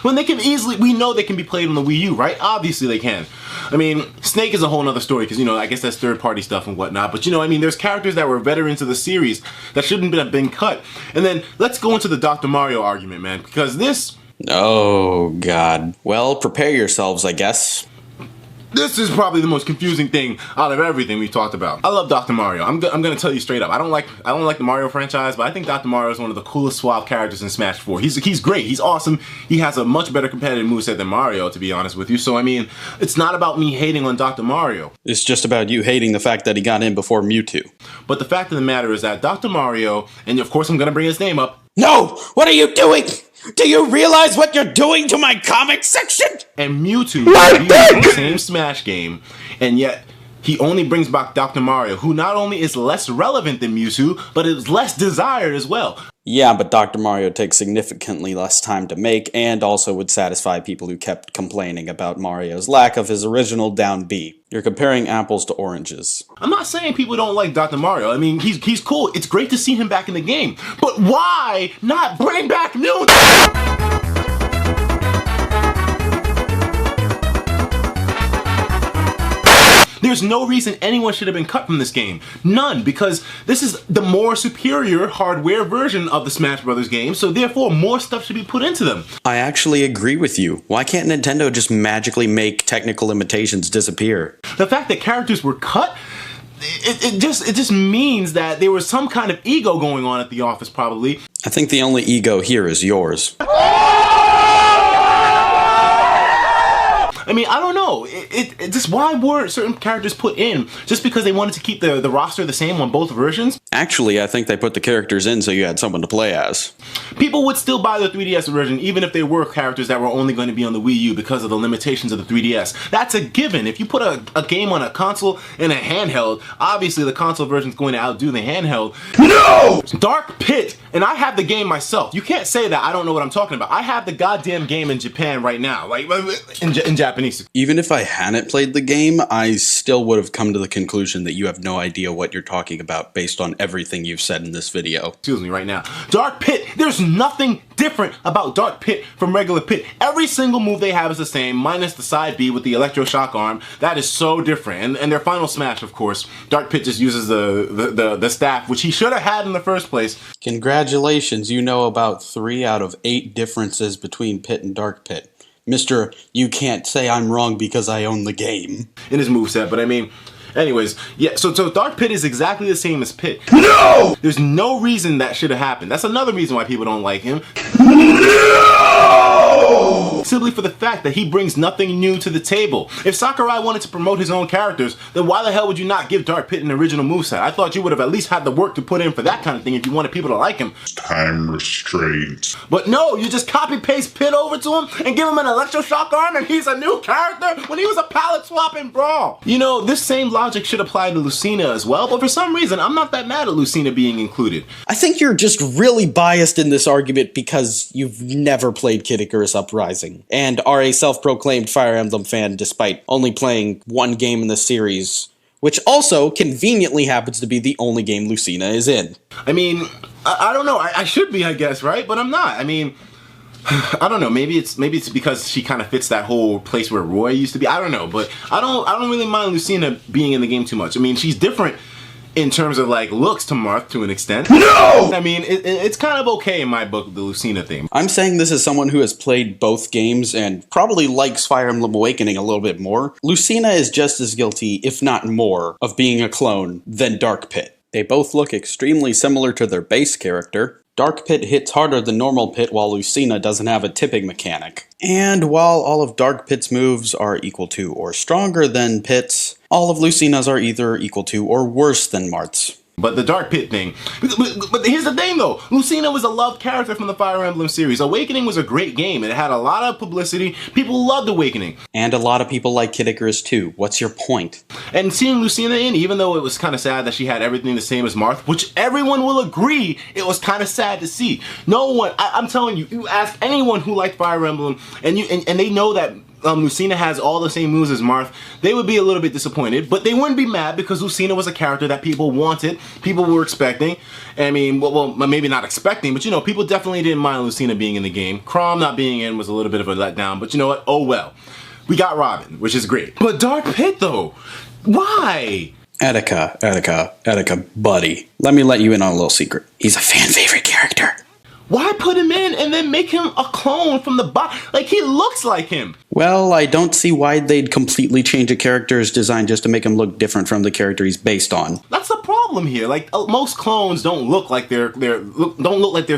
When they can easily, we know they can be played on the Wii U, right? Obviously they can. I mean, Snake is a whole nother story because, I guess that's third-party stuff and whatnot. But, there's characters that were veterans of the series that shouldn't have been cut. And then let's go into the Dr. Mario argument, man, because this... Oh, God. Well, prepare yourselves, I guess. This is probably the most confusing thing out of everything we've talked about. I love Dr. Mario. I'm gonna tell you straight up. I don't like the Mario franchise, but I think Dr. Mario is one of the coolest swap characters in Smash 4. He's great. He's awesome. He has a much better competitive moveset than Mario, to be honest with you. So I mean, it's not about me hating on Dr. Mario. It's just about you hating the fact that he got in before Mewtwo. But the fact of the matter is that Dr. Mario, and of course I'm gonna bring his name up. No! What are you doing? Do you realize what you're doing to my comic section? And Mewtwo is the same Smash game, and yet he only brings back Dr. Mario, who not only is less relevant than Mewtwo, but is less desired as well. Yeah, but Dr. Mario takes significantly less time to make, and also would satisfy people who kept complaining about Mario's lack of his original down B. You're comparing apples to oranges. I'm not saying people don't like Dr. Mario. I mean, he's cool. It's great to see him back in the game. But why not bring back new... There's no reason anyone should have been cut from this game. None, because this is the more superior hardware version of the Smash Bros. Game, so therefore more stuff should be put into them. I actually agree with you. Why can't Nintendo just magically make technical limitations disappear? The fact that characters were cut, it just means that there was some kind of ego going on at the office, probably. I think the only ego here is yours. I mean, I don't know. It just, why weren't certain characters put in? Just because they wanted to keep the roster the same on both versions? Actually, I think they put the characters in so you had someone to play as. People would still buy the 3DS version even if they were characters that were only going to be on the Wii U because of the limitations of the 3DS. That's a given. If you put a game on a console and a handheld, obviously the console version is going to outdo the handheld. No! Dark Pit, and I have the game myself. You can't say that I don't know what I'm talking about. I have the goddamn game in Japan right now, like in Japanese. Even if I hadn't played the game, I still would have come to the conclusion that you have no idea what you're talking about based on everything you've said in this video. Excuse me right now. Dark Pit, there's nothing different about Dark Pit from regular Pit. Every single move they have is the same, minus the side B with the electroshock arm. That is so different. And their final smash, of course, Dark Pit just uses the staff, which he should have had in the first place. Congratulations, you know about 3 out of 8 differences between Pit and Dark Pit. Mr. You can't say I'm wrong because I own the game. In his moveset, but I mean, anyways, yeah, so Dark Pit is exactly the same as Pit. No! There's no reason that should have happened. That's another reason why people don't like him. No! Simply for the fact that he brings nothing new to the table. If Sakurai wanted to promote his own characters, then why the hell would you not give Dark Pit an original moveset? I thought you would have at least had the work to put in for that kind of thing if you wanted people to like him. Time restraint. But no, you just copy-paste Pit over to him and give him an electroshock arm and he's a new character when he was a palette swap in Brawl. You know, this same logic should apply to Lucina as well, but for some reason, I'm not that mad at Lucina being included. I think you're just really biased in this argument because you've never played Kid Icarus Uprising, and are a self-proclaimed Fire Emblem fan despite only playing one game in the series, which also conveniently happens to be the only game Lucina is in. I mean, I don't know. I should be, I guess, right? But I'm not. I mean, I don't know. Maybe it's because she kind of fits that whole place where Roy used to be. I don't know, but I don't really mind Lucina being in the game too much. I mean, she's different in terms of like looks to Marth to an extent. No! I mean, it's kind of okay in my book, the Lucina thing. I'm saying this as someone who has played both games and probably likes Fire Emblem Awakening a little bit more. Lucina is just as guilty, if not more, of being a clone than Dark Pit. They both look extremely similar to their base character. Dark Pit hits harder than normal Pit, while Lucina doesn't have a tipping mechanic. And while all of Dark Pit's moves are equal to or stronger than Pit's, all of Lucina's are either equal to or worse than Marth's. But the Dark Pit thing, but here's the thing though, Lucina was a loved character from the Fire Emblem series. Awakening was a great game. It had a lot of publicity. People loved Awakening. And a lot of people like Kid Icarus too. What's your point? And seeing Lucina in, even though it was kind of sad that she had everything the same as Marth, which everyone will agree, it was kind of sad to see. No one, I'm telling you, you ask anyone who liked Fire Emblem, and they know that Lucina has all the same moves as Marth, they would be a little bit disappointed, but they wouldn't be mad because Lucina was a character that people wanted, people were expecting. I mean, well, maybe not expecting, but you know, people definitely didn't mind Lucina being in the game. Chrom not being in was a little bit of a letdown, but you know what? Oh well. We got Robin, which is great. But Dark Pit though, why? Etika, buddy. Let me let you in on a little secret. He's a fan favorite character. Why put him in and then make him a clone from the bot? Like, he looks like him. Well, I don't see why they'd completely change a character's design just to make him look different from the character he's based on. That's the problem here. Like, most clones don't look like they're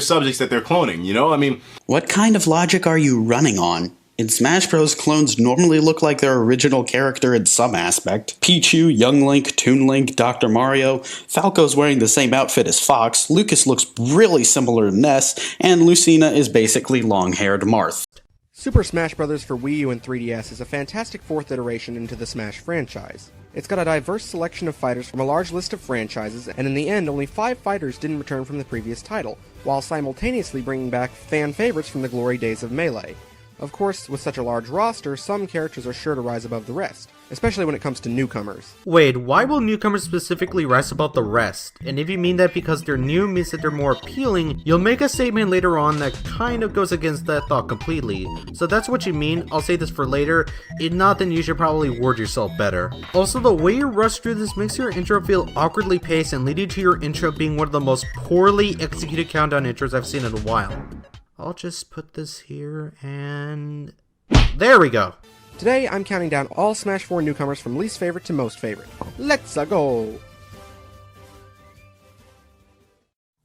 subjects that they're cloning, you know? I mean, what kind of logic are you running on? In Smash Bros, clones normally look like their original character in some aspect. Pichu, Young Link, Toon Link, Dr. Mario, Falco's wearing the same outfit as Fox, Lucas looks really similar to Ness, and Lucina is basically long-haired Marth. Super Smash Bros. For Wii U and 3DS is a fantastic fourth iteration into the Smash franchise. It's got a diverse selection of fighters from a large list of franchises, and in the end, only 5 fighters didn't return from the previous title, while simultaneously bringing back fan favorites from the glory days of Melee. Of course, with such a large roster, some characters are sure to rise above the rest, especially when it comes to newcomers. Wait, why will newcomers specifically rise above the rest? And if you mean that because they're new means that they're more appealing, you'll make a statement later on that kind of goes against that thought completely. So that's what you mean, I'll say this for later, if not then you should probably word yourself better. Also, the way you rush through this makes your intro feel awkwardly paced and leading to your intro being one of the most poorly executed countdown intros I've seen in a while. I'll just put this here and... there we go! Today, I'm counting down all Smash 4 newcomers from least favorite to most favorite. Let's go!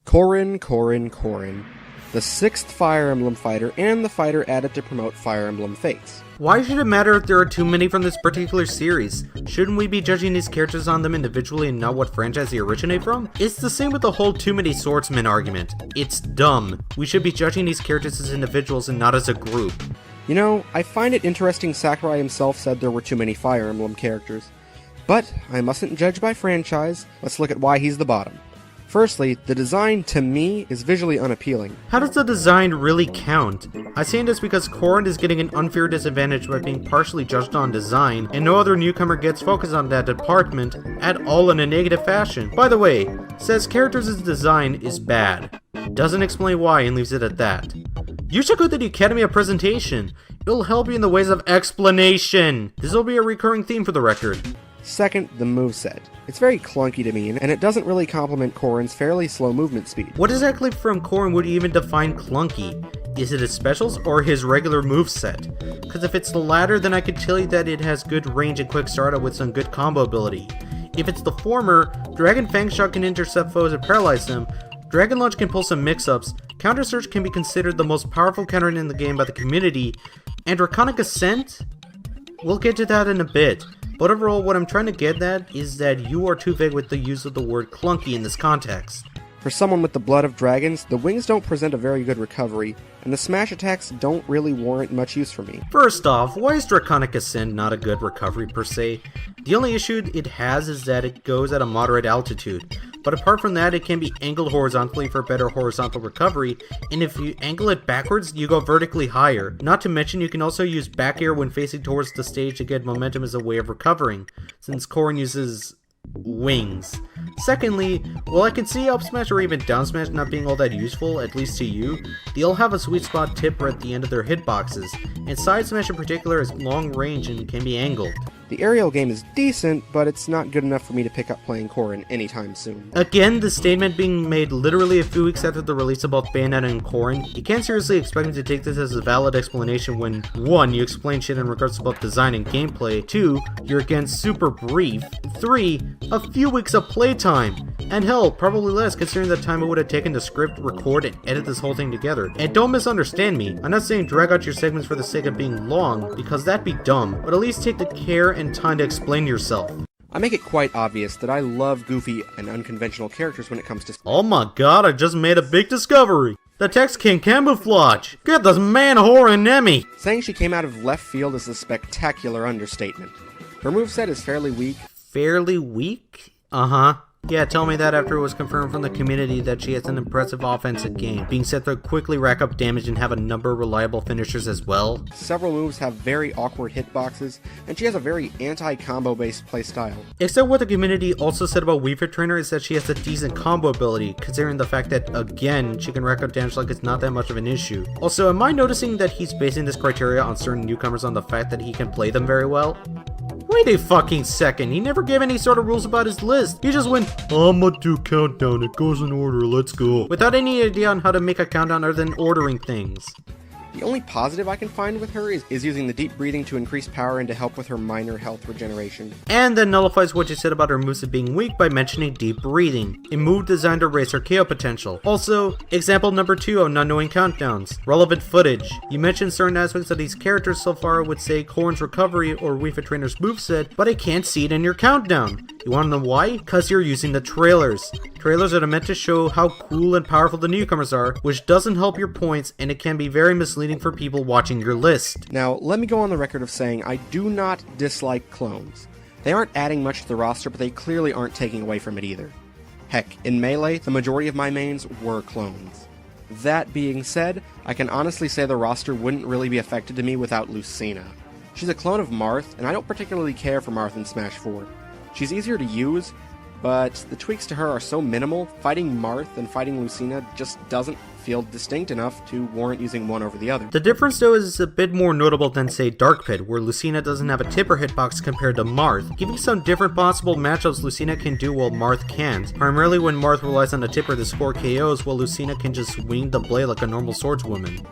Corrin. The 6th Fire Emblem fighter and the fighter added to promote Fire Emblem Fates. Why should it matter if there are too many from this particular series? Shouldn't we be judging these characters on them individually and not what franchise they originate from? It's the same with the whole too many swordsmen argument. It's dumb. We should be judging these characters as individuals and not as a group. You know, I find it interesting Sakurai himself said there were too many Fire Emblem characters. But I mustn't judge by franchise. Let's look at why he's the bottom. Firstly, the design, to me, is visually unappealing. How does the design really count? I say this because Corrin is getting an unfair disadvantage by being partially judged on design, and no other newcomer gets focused on that department at all in a negative fashion. By the way, says characters' design is bad. Doesn't explain why and leaves it at that. You should go to the Academy of Presentation. It'll help you in the ways of explanation. This will be a recurring theme for the record. Second, the moveset. It's very clunky to me, and it doesn't really complement Corrin's fairly slow movement speed. What exactly from Corrin would you even define clunky? Is it his specials or his regular moveset? Because if it's the latter, then I could tell you that it has good range and quick startup with some good combo ability. If it's the former, Dragon Fang Shot can intercept foes and paralyze them, Dragon Launch can pull some mix-ups, Counter Surge can be considered the most powerful counter in the game by the community, and Draconic Ascent? We'll get to that in a bit. But overall, what I'm trying to get at is that you are too vague with the use of the word clunky in this context. For someone with the blood of dragons, the wings don't present a very good recovery, and the smash attacks don't really warrant much use for me. First off, why is Draconic Ascent not a good recovery per se? The only issue it has is that it goes at a moderate altitude, but apart from that it can be angled horizontally for better horizontal recovery, and if you angle it backwards, you go vertically higher. Not to mention you can also use back air when facing towards the stage to get momentum as a way of recovering, since Corrin uses wings. Secondly, while I can see up smash or even down smash not being all that useful, at least to you, they all have a sweet spot tipper at the end of their hitboxes, and side smash in particular is long range and can be angled. The aerial game is decent, but it's not good enough for me to pick up playing Corrin anytime soon. Again, the statement being made literally a few weeks after the release of both Bayonetta and Corrin, you can't seriously expect me to take this as a valid explanation when 1. You explain shit in regards to both design and gameplay, 2. You're again super brief, 3. A few weeks of playtime, and hell, probably less considering the time it would have taken to script, record, and edit this whole thing together. And don't misunderstand me, I'm not saying drag out your segments for the sake of being long, because that'd be dumb, but at least take the care and time to explain yourself. I make it quite obvious that I love goofy and unconventional characters when it comes to... Oh my god, I just made a big discovery! The text can camouflage! Get this man whore an Emmy! Saying she came out of left field is a spectacular understatement. Her moveset is fairly weak. Fairly weak? Uh-huh. Yeah, tell me that after it was confirmed from the community that she has an impressive offensive game, being set to quickly rack up damage and have a number of reliable finishers as well. Several moves have very awkward hitboxes, and she has a very anti-combo based playstyle. Except what the community also said about Wii Fit Trainer is that she has a decent combo ability, considering the fact that, again, she can rack up damage like it's not that much of an issue. Also, am I noticing that he's basing this criteria on certain newcomers on the fact that he can play them very well? Wait a fucking second, he never gave any sort of rules about his list. He just went, I'ma do countdown, it goes in order, let's go. Without any idea on how to make a countdown other than ordering things. The only positive I can find with her is using the deep breathing to increase power and to help with her minor health regeneration. And then nullifies what you said about her moveset being weak by mentioning deep breathing, a move designed to raise her KO potential. Also, example number 2 of not knowing countdowns, relevant footage. You mentioned certain aspects of these characters so far would say Corrin's recovery or Wii Fit Trainer's moveset, but I can't see it in your countdown. You wanna know why? Cause you're using the trailers. Trailers are meant to show how cool and powerful the newcomers are, which doesn't help your points and it can be very misleading for people watching your list. Now, let me go on the record of saying I do not dislike clones. They aren't adding much to the roster, but they clearly aren't taking away from it either. Heck, in Melee, the majority of my mains were clones. That being said, I can honestly say the roster wouldn't really be affected to me without Lucina. She's a clone of Marth, and I don't particularly care for Marth in Smash 4. She's easier to use, but the tweaks to her are so minimal, fighting Marth and fighting Lucina just doesn't feel distinct enough to warrant using one over the other. The difference though is a bit more notable than say Dark Pit, where Lucina doesn't have a tipper hitbox compared to Marth, giving some different possible matchups Lucina can do while Marth can't, primarily when Marth relies on a tipper to score KOs while Lucina can just swing the blade like a normal swordswoman.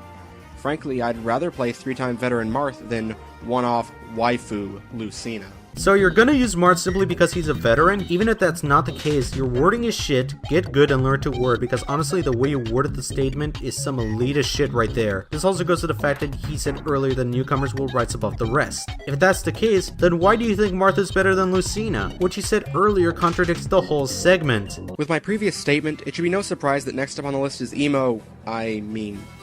Frankly, I'd rather play 3-time veteran Marth than one-off waifu Lucina. So you're gonna use Marth simply because he's a veteran? Even if that's not the case, your wording is shit, get good and learn to word, because honestly the way you worded the statement is some elitist shit right there. This also goes to the fact that he said earlier that newcomers will rise above the rest. If that's the case, then why do you think Marth is better than Lucina? What he said earlier contradicts the whole segment. With my previous statement, it should be no surprise that next up on the list is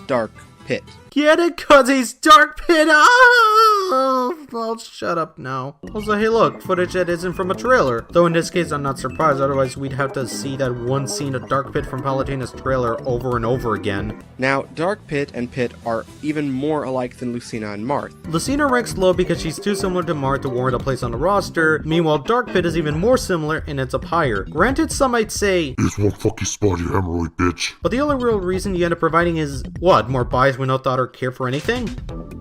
Dark Pit. Get it? Cause he's Dark Pit! Oh, I'll shut up now. Also, hey look, footage that isn't from a trailer. Though in this case I'm not surprised, otherwise we'd have to see that one scene of Dark Pit from Palutena's trailer over and over again. Now, Dark Pit and Pit are even more alike than Lucina and Marth. Lucina ranks low because she's too similar to Marth to warrant a place on the roster, meanwhile Dark Pit is even more similar and it's up higher. Granted, some might say, This won't fuck you spot, you hemorrhoid bitch. But the only real reason you end up providing is, what, more bias with no thought or care for anything?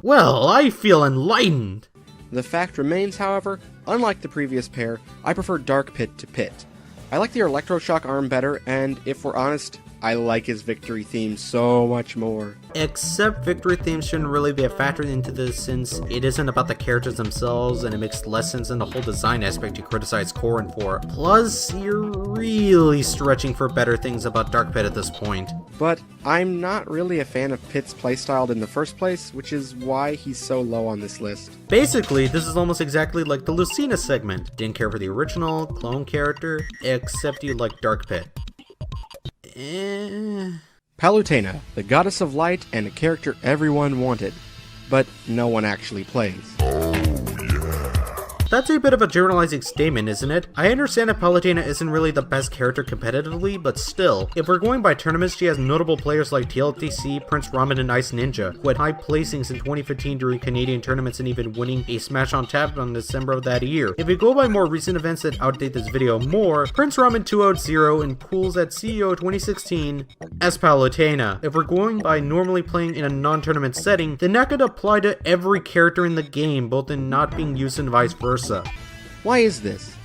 Well, I feel enlightened. The fact remains, however, unlike the previous pair, I prefer Dark Pit to Pit. I like the Electroshock arm better, and if we're honest, I like his victory theme so much more. Except victory themes shouldn't really be a factor into this since it isn't about the characters themselves and it makes less sense in the whole design aspect you criticize Corrin for. Plus, you're really stretching for better things about Dark Pit at this point. But I'm not really a fan of Pit's playstyle in the first place, which is why he's so low on this list. Basically, this is almost exactly like the Lucina segment. Didn't care for the original clone character, except you like Dark Pit. Palutena, the goddess of light and a character everyone wanted, but no one actually plays. That That's a bit of a generalizing statement, isn't it? I understand that Palutena isn't really the best character competitively, but still, if we're going by tournaments, she has notable players like TLTC, Prince Ramen, and Ice Ninja, who had high placings in 2015 during Canadian tournaments and even winning a Smash on Tap in December of that year. If we go by more recent events that outdate this video more, Prince Ramen 2.0 in pools at CEO 2016 as Palutena. If we're going by normally playing in a non-tournament setting, then that could apply to every character in the game, both in not being used and vice versa. Why is this?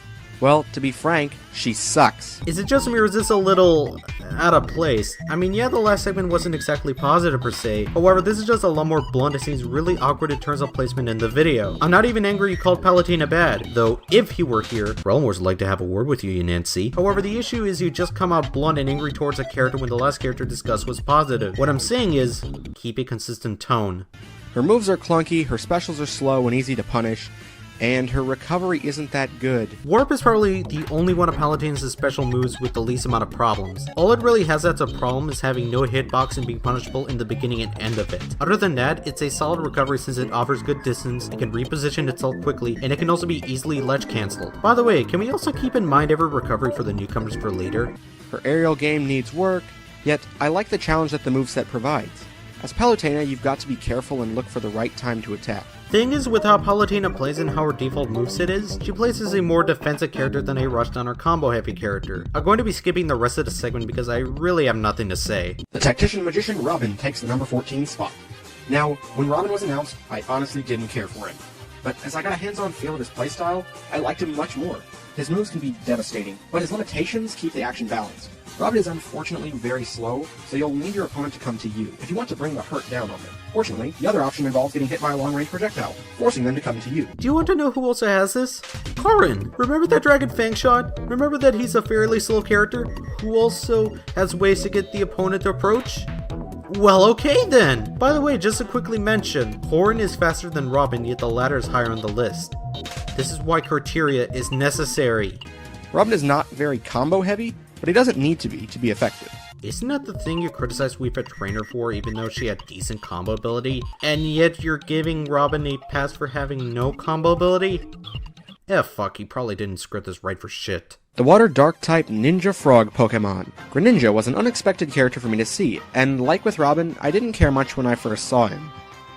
Well, to be frank, she sucks. Is it just me or is this a little out of place? I mean, yeah, the last segment wasn't exactly positive per se, however, this is just a lot more blunt. It seems really awkward in terms of placement in the video. I'm not even angry you called Palutena bad, though if he were here, Realmwarssii would like to have a word with you, Nancy. However, the issue is you just come out blunt and angry towards a character when the last character discussed was positive. What I'm saying is, keep a consistent tone. Her moves are clunky, her specials are slow and easy to punish, and her recovery isn't that good. Warp is probably the only one of Palutena's special moves with the least amount of problems. All it really has that's a problem is having no hitbox and being punishable in the beginning and end of it. Other than that, it's a solid recovery since it offers good distance, it can reposition itself quickly, and it can also be easily ledge cancelled. By the way, can we also keep in mind every recovery for the newcomers for later? Her aerial game needs work, yet I like the challenge that the moveset provides. As Palutena, you've got to be careful and look for the right time to attack. Thing is, with how Palutena plays and how her default moveset is, she plays as a more defensive character than a rushdown or combo heavy character. I'm going to be skipping the rest of the segment because I really have nothing to say. The Tactician Magician Robin takes the number 14 spot. Now, when Robin was announced, I honestly didn't care for him. But as I got a hands-on feel of his playstyle, I liked him much more. His moves can be devastating, but his limitations keep the action balanced. Robin is unfortunately very slow, so you'll need your opponent to come to you if you want to bring the hurt down on them. Fortunately, the other option involves getting hit by a long-range projectile, forcing them to come to you. Do you want to know who also has this? Karin! Remember that Dragon Fang shot? Remember that he's a fairly slow character who also has ways to get the opponent to approach? Well, okay then! By the way, just to quickly mention, Karin is faster than Robin, yet the latter is higher on the list. This is why criteria is necessary. Robin is not very combo heavy, but he doesn't need to be effective. Isn't that the thing you criticize Weepa Trainer for, even though she had decent combo ability? And yet you're giving Robin a pass for having no combo ability? Fuck, he probably didn't script this right for shit. The Water Dark type Ninja Frog Pokemon. Greninja was an unexpected character for me to see, and like with Robin, I didn't care much when I first saw him.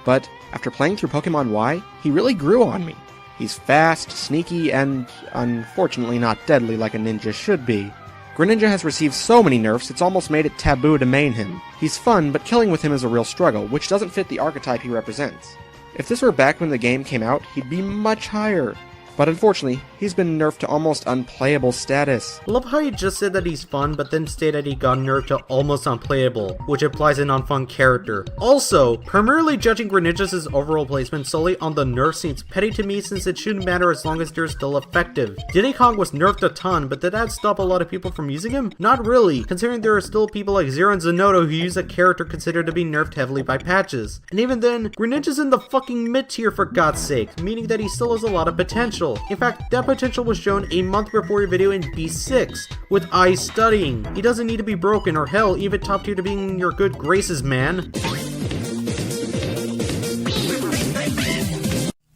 But after playing through Pokemon Y, he really grew on me. He's fast, sneaky, and unfortunately not deadly like a ninja should be. Greninja has received so many nerfs, it's almost made it taboo to main him. He's fun, but killing with him is a real struggle, which doesn't fit the archetype he represents. If this were back when the game came out, he'd be much higher. But unfortunately, he's been nerfed to almost unplayable status. I love how you just said that he's fun, but then stated he got nerfed to almost unplayable, which implies a non-fun character. Also, primarily judging Greninja's overall placement solely on the nerf seems petty to me since it shouldn't matter as long as they're still effective. Diddy Kong was nerfed a ton, but did that stop a lot of people from using him? Not really, considering there are still people like Zero and Zenodo who use a character considered to be nerfed heavily by patches. And even then, Greninja's in the fucking mid-tier for God's sake, meaning that he still has a lot of potential. In fact, that potential was shown a month before your video in B6, with eyes studying. He doesn't need to be broken or hell, even top tier to being in your good graces, man.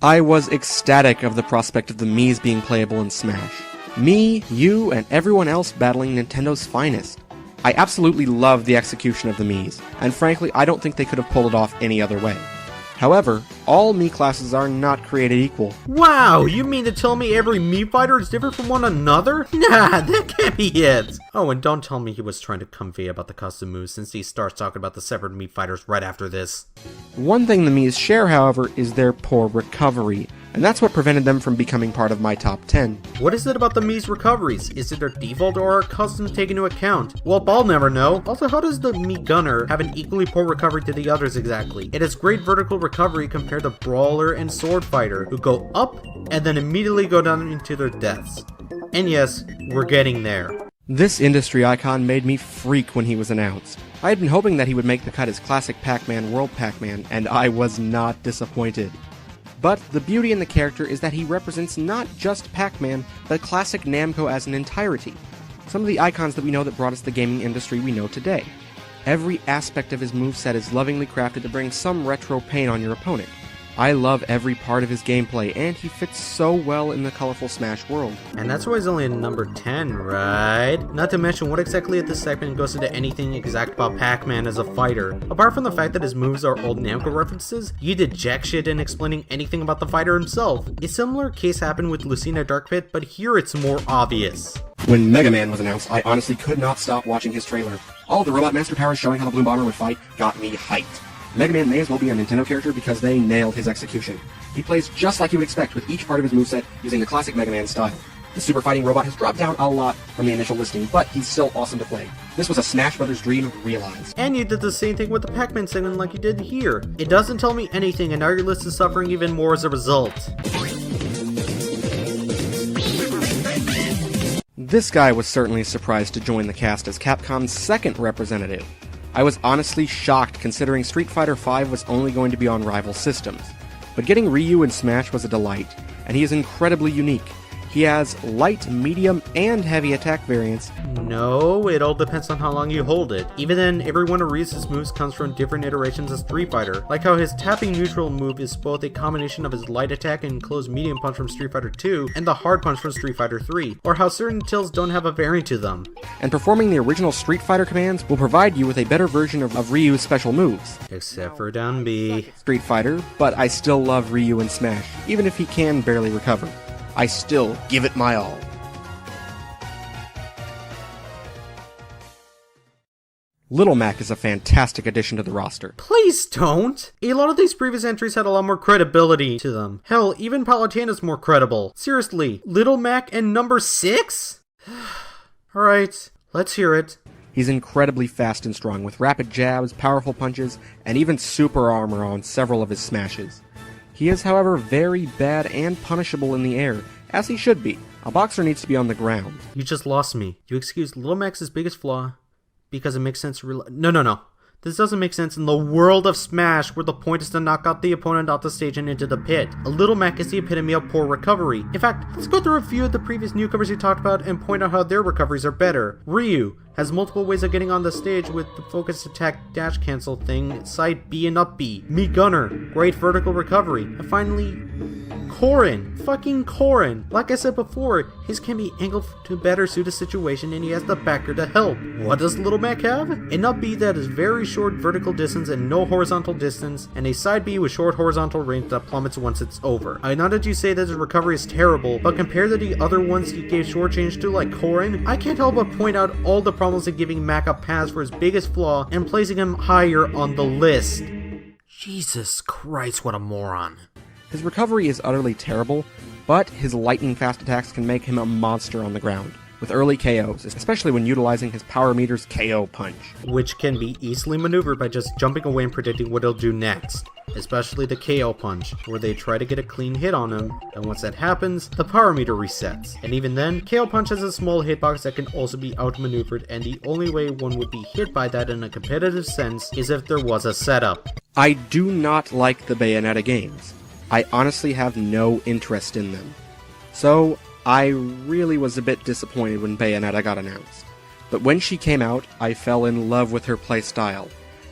I was ecstatic of the prospect of the Miis being playable in Smash. Me, you, and everyone else battling Nintendo's finest. I absolutely love the execution of the Miis, and frankly, I don't think they could have pulled it off any other way. However, all Mii classes are not created equal. Wow, you mean to tell me every Mii fighter is different from one another? Nah, that can't be it! Oh, and don't tell me he was trying to convey about the custom moves since he starts talking about the separate Mii fighters right after this. One thing the Miis share, however, is their poor recovery, and that's what prevented them from becoming part of my top 10. What is it about the Mii's recoveries? Is it their default or are customs taken into account? Well, I'll never know. Also, how does the Mii Gunner have an equally poor recovery to the others exactly? It has great vertical recovery compared to Brawler and Sword Fighter, who go up and then immediately go down into their deaths. And yes, we're getting there. This industry icon made me freak when he was announced. I had been hoping that he would make the cut as classic Pac-Man World Pac-Man, and I was not disappointed. But the beauty in the character is that he represents not just Pac-Man, but classic Namco as an entirety. Some of the icons that we know that brought us the gaming industry we know today. Every aspect of his moveset is lovingly crafted to bring some retro pain on your opponent. I love every part of his gameplay, and he fits so well in the colorful Smash world. And that's why he's only in number 10, right? Not to mention what exactly at this segment goes into anything exact about Pac-Man as a fighter. Apart from the fact that his moves are old NECRO references, you did jack shit in explaining anything about the fighter himself. A similar case happened with Lucina Dark Pit, but here it's more obvious. When Mega Man was announced, I honestly could not stop watching his trailer. All the robot master powers showing how the Blue Bomber would fight got me hyped. Mega Man may as well be a Nintendo character because they nailed his execution. He plays just like you would expect with each part of his moveset using the classic Mega Man style. The super fighting robot has dropped down a lot from the initial listing, but he's still awesome to play. This was a Smash Brothers dream realized. And you did the same thing with the Pac-Man segment like you did here. It doesn't tell me anything, and now your list is suffering even more as a result. This guy was certainly surprised to join the cast as Capcom's second representative. I was honestly shocked considering Street Fighter V was only going to be on rival systems. But getting Ryu in Smash was a delight, and he is incredibly unique. He has light, medium, and heavy attack variants. No, it all depends on how long you hold it. Even then, every one of Ryu's moves comes from different iterations of Street Fighter, like how his tapping neutral move is both a combination of his light attack and closed medium punch from Street Fighter 2 and the hard punch from Street Fighter 3, or how certain tills don't have a variant to them. And performing the original Street Fighter commands will provide you with a better version of Ryu's special moves. Except for down B. Street Fighter, but I still love Ryu in Smash, even if he can barely recover. I still give it my all. Little Mac is a fantastic addition to the roster. Please don't! A lot of these previous entries had a lot more credibility to them. Hell, even Palutena's more credible. Seriously, Little Mac and number 6? Alright, let's hear it. He's incredibly fast and strong with rapid jabs, powerful punches, and even super armor on several of his smashes. He is, however, very bad and punishable in the air, as he should be. A boxer needs to be on the ground. You just lost me. You excused Little Mac's biggest flaw because it makes sense to No. This doesn't make sense in the world of Smash, where the point is to knock out the opponent off the stage and into the pit. A Little Mac is the epitome of poor recovery. In fact, let's go through a few of the previous newcomers you talked about and point out how their recoveries are better. Ryu has multiple ways of getting on the stage with the focus attack dash cancel thing, side B and up B. Me Gunner, great vertical recovery. And finally, Corrin. Fucking Corrin. Like I said before, his can be angled to better suit a situation and he has the backer to help. What does Little Mac have? An up B that is very short vertical distance and no horizontal distance, and a side B with short horizontal range that plummets once it's over. I know that you say that his recovery is terrible, but compared to the other ones he gave shortchange to like Corrin, I can't help but point out all the problems of giving Mac a pass for his biggest flaw and placing him higher on the list. Jesus Christ, what a moron. His recovery is utterly terrible, but his lightning fast attacks can make him a monster on the ground, with early KOs, especially when utilizing his Power Meter's KO punch. Which can be easily maneuvered by just jumping away and predicting what he'll do next. Especially the KO punch, where they try to get a clean hit on him, and once that happens, the Power Meter resets. And even then, KO punch has a small hitbox that can also be outmaneuvered, and the only way one would be hit by that in a competitive sense is if there was a setup. I do not like the Bayonetta games. I honestly have no interest in them. So, I really was a bit disappointed when Bayonetta got announced. But when she came out, I fell in love with her playstyle.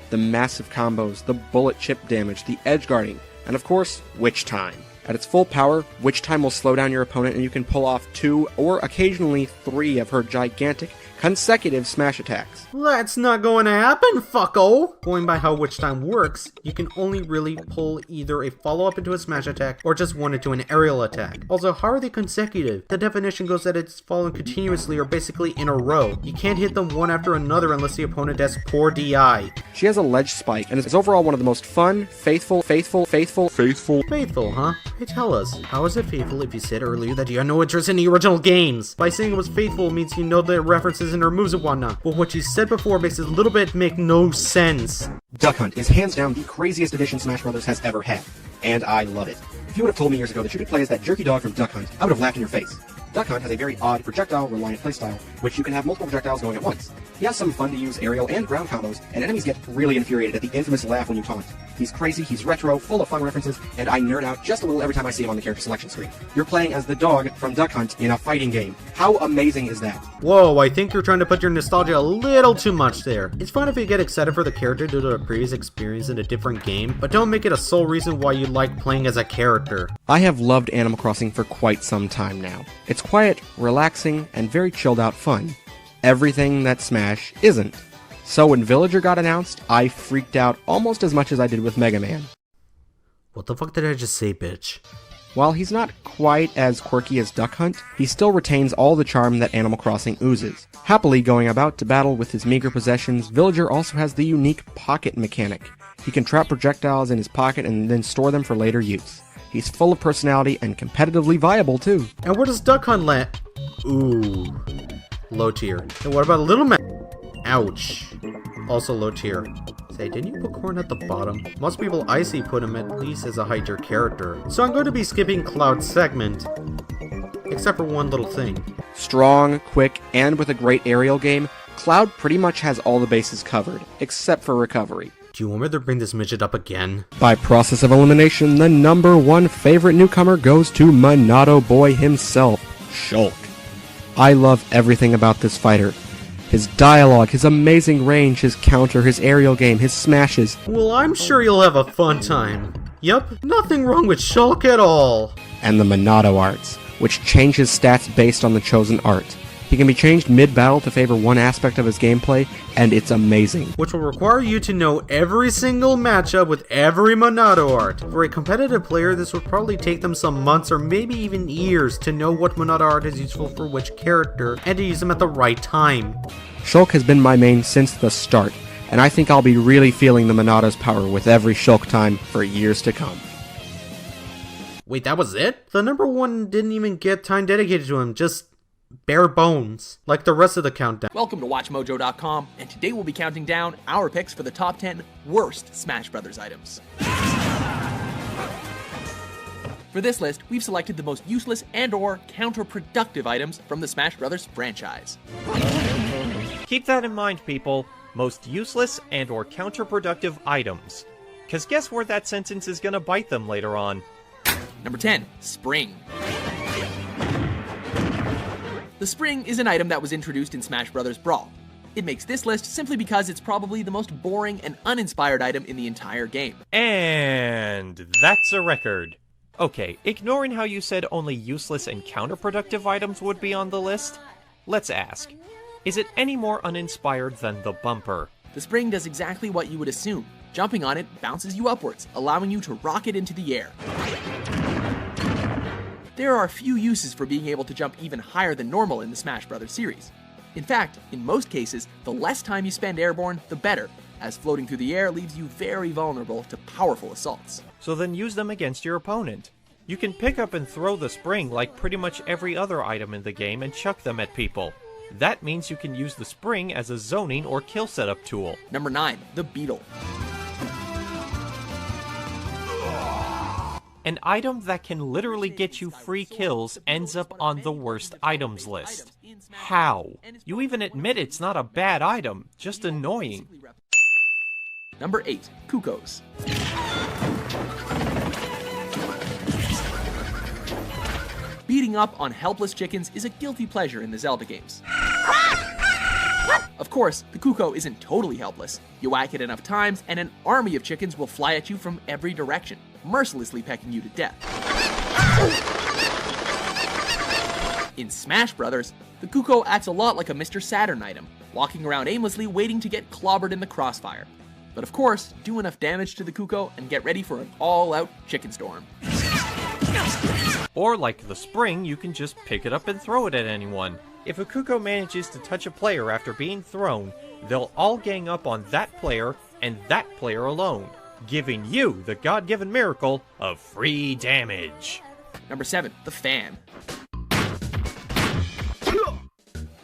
The massive combos, the bullet chip damage, the edge guarding, and of course, Witch Time. At its full power, Witch Time will slow down your opponent and you can pull off 2 or occasionally 3 of her gigantic consecutive smash attacks. That's not going to happen, fucko! Going by how Witch Time works, you can only really pull either a follow-up into a smash attack or just one into an aerial attack. Also, how are they consecutive? The definition goes that it's following continuously or basically in a row. You can't hit them one after another unless the opponent has poor DI. She has a ledge spike and is overall one of the most fun, faithful, Faithful, huh? Hey, tell us, how is it faithful if you said earlier that you had no interest in the original games? By saying it was faithful means you know the references in her moves and whatnot, but what you said before makes it a little bit make no sense. Duck Hunt is hands down the craziest addition Smash Bros. Has ever had, and I love it. If you would have told me years ago that you could play as that jerky dog from Duck Hunt, I would have laughed in your face. Duck Hunt has a very odd projectile-reliant playstyle, which you can have multiple projectiles going at once. He has some fun-to-use aerial and ground combos, and enemies get really infuriated at the infamous laugh when you taunt. He's crazy, he's retro, full of fun references, and I nerd out just a little every time I see him on the character selection screen. You're playing as the dog from Duck Hunt in a fighting game. How amazing is that? Whoa, I think you're trying to put your nostalgia a little too much there. It's fine if you get excited for the character due to a previous experience in a different game, but don't make it a sole reason why you like playing as a character. I have loved Animal Crossing for quite some time now. It's quiet, relaxing, and very chilled out fun. Everything that Smash isn't. So when Villager got announced, I freaked out almost as much as I did with Mega Man. What the fuck did I just say, bitch? While he's not quite as quirky as Duck Hunt, he still retains all the charm that Animal Crossing oozes. Happily going about to battle with his meager possessions, Villager also has the unique pocket mechanic. He can trap projectiles in his pocket and then store them for later use. He's full of personality and competitively viable too. And where does Duck Hunt land? Ooh. Low tier. And what about Little Man? Ouch. Also low tier. Say, didn't you put Corn at the bottom? Most people I see put him at least as a high tier character. So I'm going to be skipping Cloud's segment. Except for one little thing. Strong, quick, and with a great aerial game, Cloud pretty much has all the bases covered, except for recovery. Do you want me to bring this midget up again? By process of elimination, the #1 favorite newcomer goes to Monado Boy himself, Shulk. I love everything about this fighter. His dialogue, his amazing range, his counter, his aerial game, his smashes. Well, I'm sure you'll have a fun time. Yup, nothing wrong with Shulk at all. And the Monado arts, which change his stats based on the chosen art. He can be changed mid-battle to favor one aspect of his gameplay, and it's amazing. Which will require you to know every single matchup with every Monado art. For a competitive player, this would probably take them some months or maybe even years to know what Monado art is useful for which character, and to use them at the right time. Shulk has been my main since the start, and I think I'll be really feeling the Monado's power with every Shulk time for years to come. Wait, that was it? The #1 didn't even get time dedicated to him, just bare bones, like the rest of the countdown. Welcome to WatchMojo.com, and today we'll be counting down our picks for the top 10 worst Smash Bros. Items. For this list, we've selected the most useless and/or counterproductive items from the Smash Bros. Franchise. Keep that in mind, people. Most useless and/or counterproductive items. Because guess where that sentence is gonna bite them later on? Number 10, Spring. The spring is an item that was introduced in Smash Bros. Brawl. It makes this list simply because it's probably the most boring and uninspired item in the entire game. And that's a record. Okay, ignoring how you said only useless and counterproductive items would be on the list, let's ask, is it any more uninspired than the bumper? The spring does exactly what you would assume. Jumping on it bounces you upwards, allowing you to rocket into the air. There are few uses for being able to jump even higher than normal in the Smash Bros. Series. In fact, in most cases, the less time you spend airborne, the better, as floating through the air leaves you very vulnerable to powerful assaults. So then use them against your opponent. You can pick up and throw the spring like pretty much every other item in the game and chuck them at people. That means you can use the spring as a zoning or kill setup tool. Number 9, the Beetle. An item that can literally get you free kills ends up on the worst items list. How? You even admit it's not a bad item, just annoying. Number 8, Cuckoos. Beating up on helpless chickens is a guilty pleasure in the Zelda games. Of course, the Cuckoo isn't totally helpless. You whack it enough times, and an army of chickens will fly at you from every direction, mercilessly pecking you to death. In Smash Bros., the Cuckoo acts a lot like a Mr. Saturn item, walking around aimlessly waiting to get clobbered in the crossfire. But of course, do enough damage to the Cuckoo and get ready for an all-out chicken storm. Or like the spring, you can just pick it up and throw it at anyone. If a Cuckoo manages to touch a player after being thrown, they'll all gang up on that player and that player alone, giving you the God-given miracle of free damage. Number 7, the Fan.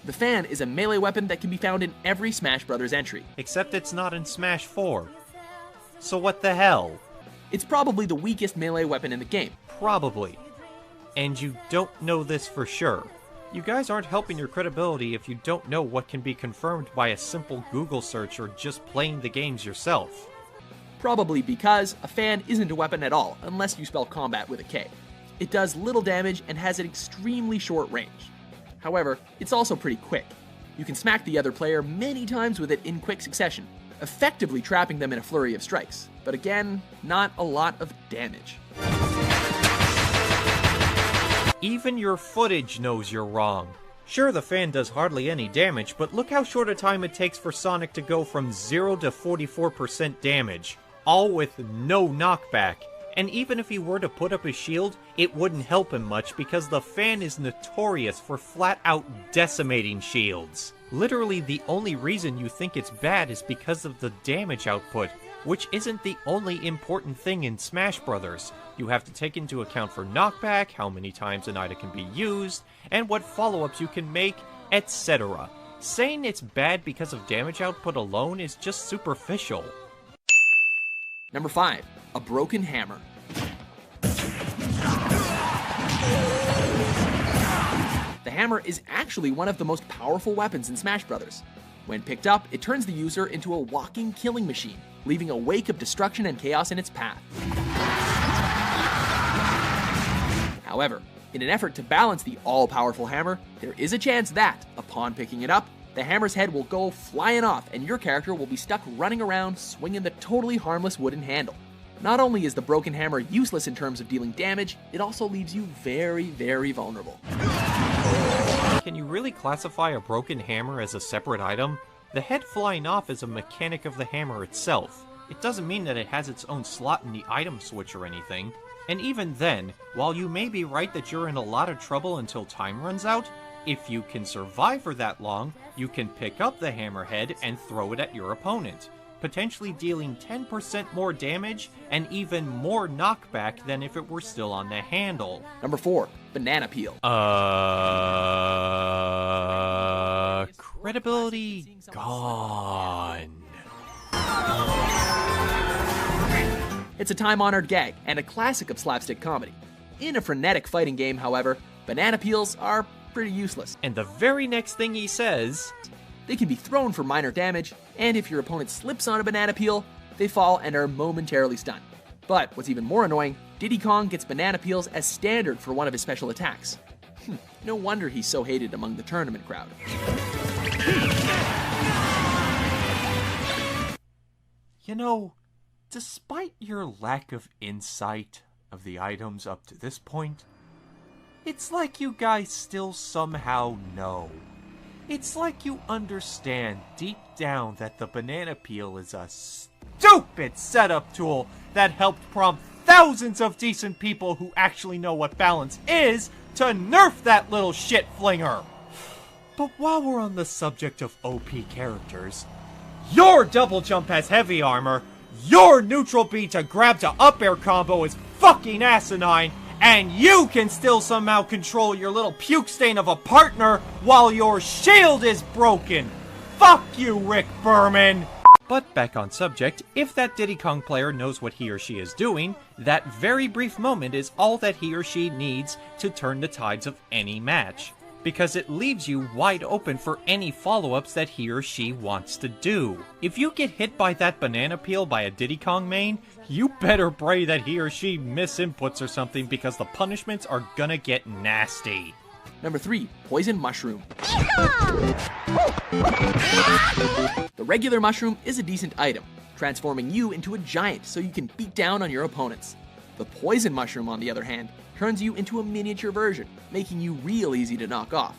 The Fan is a melee weapon that can be found in every Smash Bros. Entry. Except it's not in Smash 4. So what the hell? It's probably the weakest melee weapon in the game. Probably. And you don't know this for sure. You guys aren't helping your credibility if you don't know what can be confirmed by a simple Google search or just playing the games yourself. Probably because a fan isn't a weapon at all unless you spell combat with a K. It does little damage and has an extremely short range. However, it's also pretty quick. You can smack the other player many times with it in quick succession, effectively trapping them in a flurry of strikes. But again, not a lot of damage. Even your footage knows you're wrong. Sure, the fan does hardly any damage, but look how short a time it takes for Sonic to go from 0 to 44% damage, all with no knockback. And even if he were to put up his shield, it wouldn't help him much because the fan is notorious for flat-out decimating shields. Literally, the only reason you think it's bad is because of the damage output, which isn't the only important thing in Smash Bros. You have to take into account for knockback, how many times an item can be used, and what follow-ups you can make, etc. Saying it's bad because of damage output alone is just superficial. Number 5. A broken hammer. The hammer is actually one of the most powerful weapons in Smash Bros. When picked up, it turns the user into a walking killing machine, leaving a wake of destruction and chaos in its path. However, in an effort to balance the all-powerful hammer, there is a chance that, upon picking it up, the hammer's head will go flying off and your character will be stuck running around swinging the totally harmless wooden handle. Not only is the broken hammer useless in terms of dealing damage, it also leaves you very, very vulnerable. Can you really classify a broken hammer as a separate item? The head flying off is a mechanic of the hammer itself. It doesn't mean that it has its own slot in the item switch or anything. And even then, while you may be right that you're in a lot of trouble until time runs out, if you can survive for that long, you can pick up the hammerhead and throw it at your opponent, potentially dealing 10% more damage and even more knockback than if it were still on the handle. Number 4. Banana peel. Credibility gone. It's a time-honored gag and a classic of slapstick comedy. In a frenetic fighting game, however, banana peels are pretty useless. And the very next thing he says, they can be thrown for minor damage, and if your opponent slips on a banana peel, they fall and are momentarily stunned. But what's even more annoying, Diddy Kong gets banana peels as standard for one of his special attacks. No wonder he's so hated among the tournament crowd. You know, despite your lack of insight of the items up to this point, it's like you guys still somehow know. It's like you understand deep down that the banana peel is a stupid setup tool that helped prompt thousands of decent people who actually know what balance is to nerf that little shit flinger. But while we're on the subject of OP characters, your double jump has heavy armor, your neutral B to grab to up air combo is fucking asinine, and you can still somehow control your little puke stain of a partner while your shield is broken. Fuck you, Rick Berman! But back on subject, if that Diddy Kong player knows what he or she is doing, that very brief moment is all that he or she needs to turn the tides of any match, because it leaves you wide open for any follow-ups that he or she wants to do. If you get hit by that banana peel by a Diddy Kong main, you better pray that he or she misinputs or something, because the punishments are gonna get nasty. Number 3. Poison Mushroom. The regular mushroom is a decent item, transforming you into a giant so you can beat down on your opponents. The poison mushroom, on the other hand, turns you into a miniature version, making you real easy to knock off.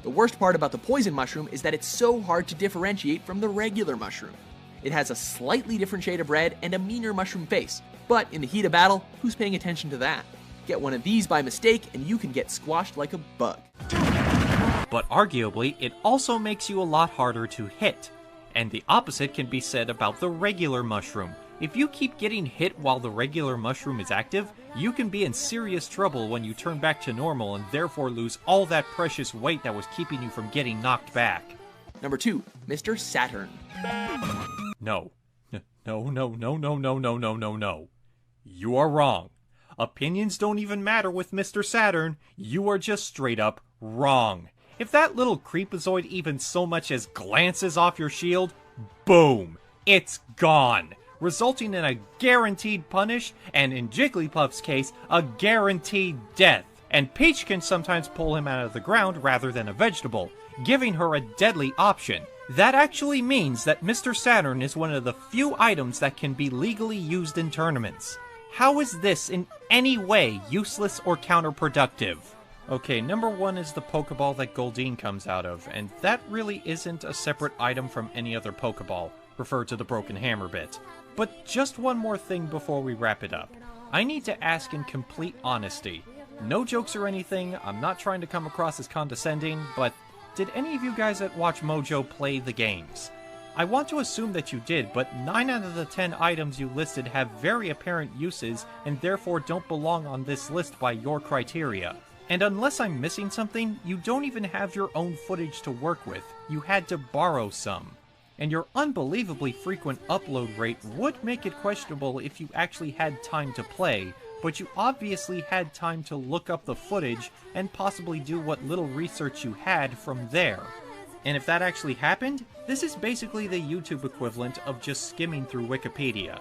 The worst part about the poison mushroom is that it's so hard to differentiate from the regular mushroom. It has a slightly different shade of red and a meaner mushroom face, but in the heat of battle, who's paying attention to that? Get one of these by mistake and you can get squashed like a bug. But arguably, it also makes you a lot harder to hit. And the opposite can be said about the regular mushroom. If you keep getting hit while the regular mushroom is active, you can be in serious trouble when you turn back to normal and therefore lose all that precious weight that was keeping you from getting knocked back. Number 2. Mr. Saturn. No. No. You are wrong. Opinions don't even matter with Mr. Saturn. You are just straight up wrong. If that little creepazoid even so much as glances off your shield, boom, it's gone. resulting in a guaranteed punish, and in Jigglypuff's case, a guaranteed death. And Peach can sometimes pull him out of the ground rather than a vegetable, giving her a deadly option. That actually means that Mr. Saturn is one of the few items that can be legally used in tournaments. How is this in any way useless or counterproductive? Okay, number 1 is the Pokeball that Goldeen comes out of, and that really isn't a separate item from any other Pokeball, referred to the Broken Hammer bit. But just one more thing before we wrap it up. I need to ask in complete honesty. No jokes or anything, I'm not trying to come across as condescending, but did any of you guys at Watch Mojo play the games? I want to assume that you did, but 9 out of the 10 items you listed have very apparent uses and therefore don't belong on this list by your criteria. And unless I'm missing something, you don't even have your own footage to work with. You had to borrow some. And your unbelievably frequent upload rate would make it questionable if you actually had time to play, but you obviously had time to look up the footage and possibly do what little research you had from there. And if that actually happened, this is basically the YouTube equivalent of just skimming through Wikipedia.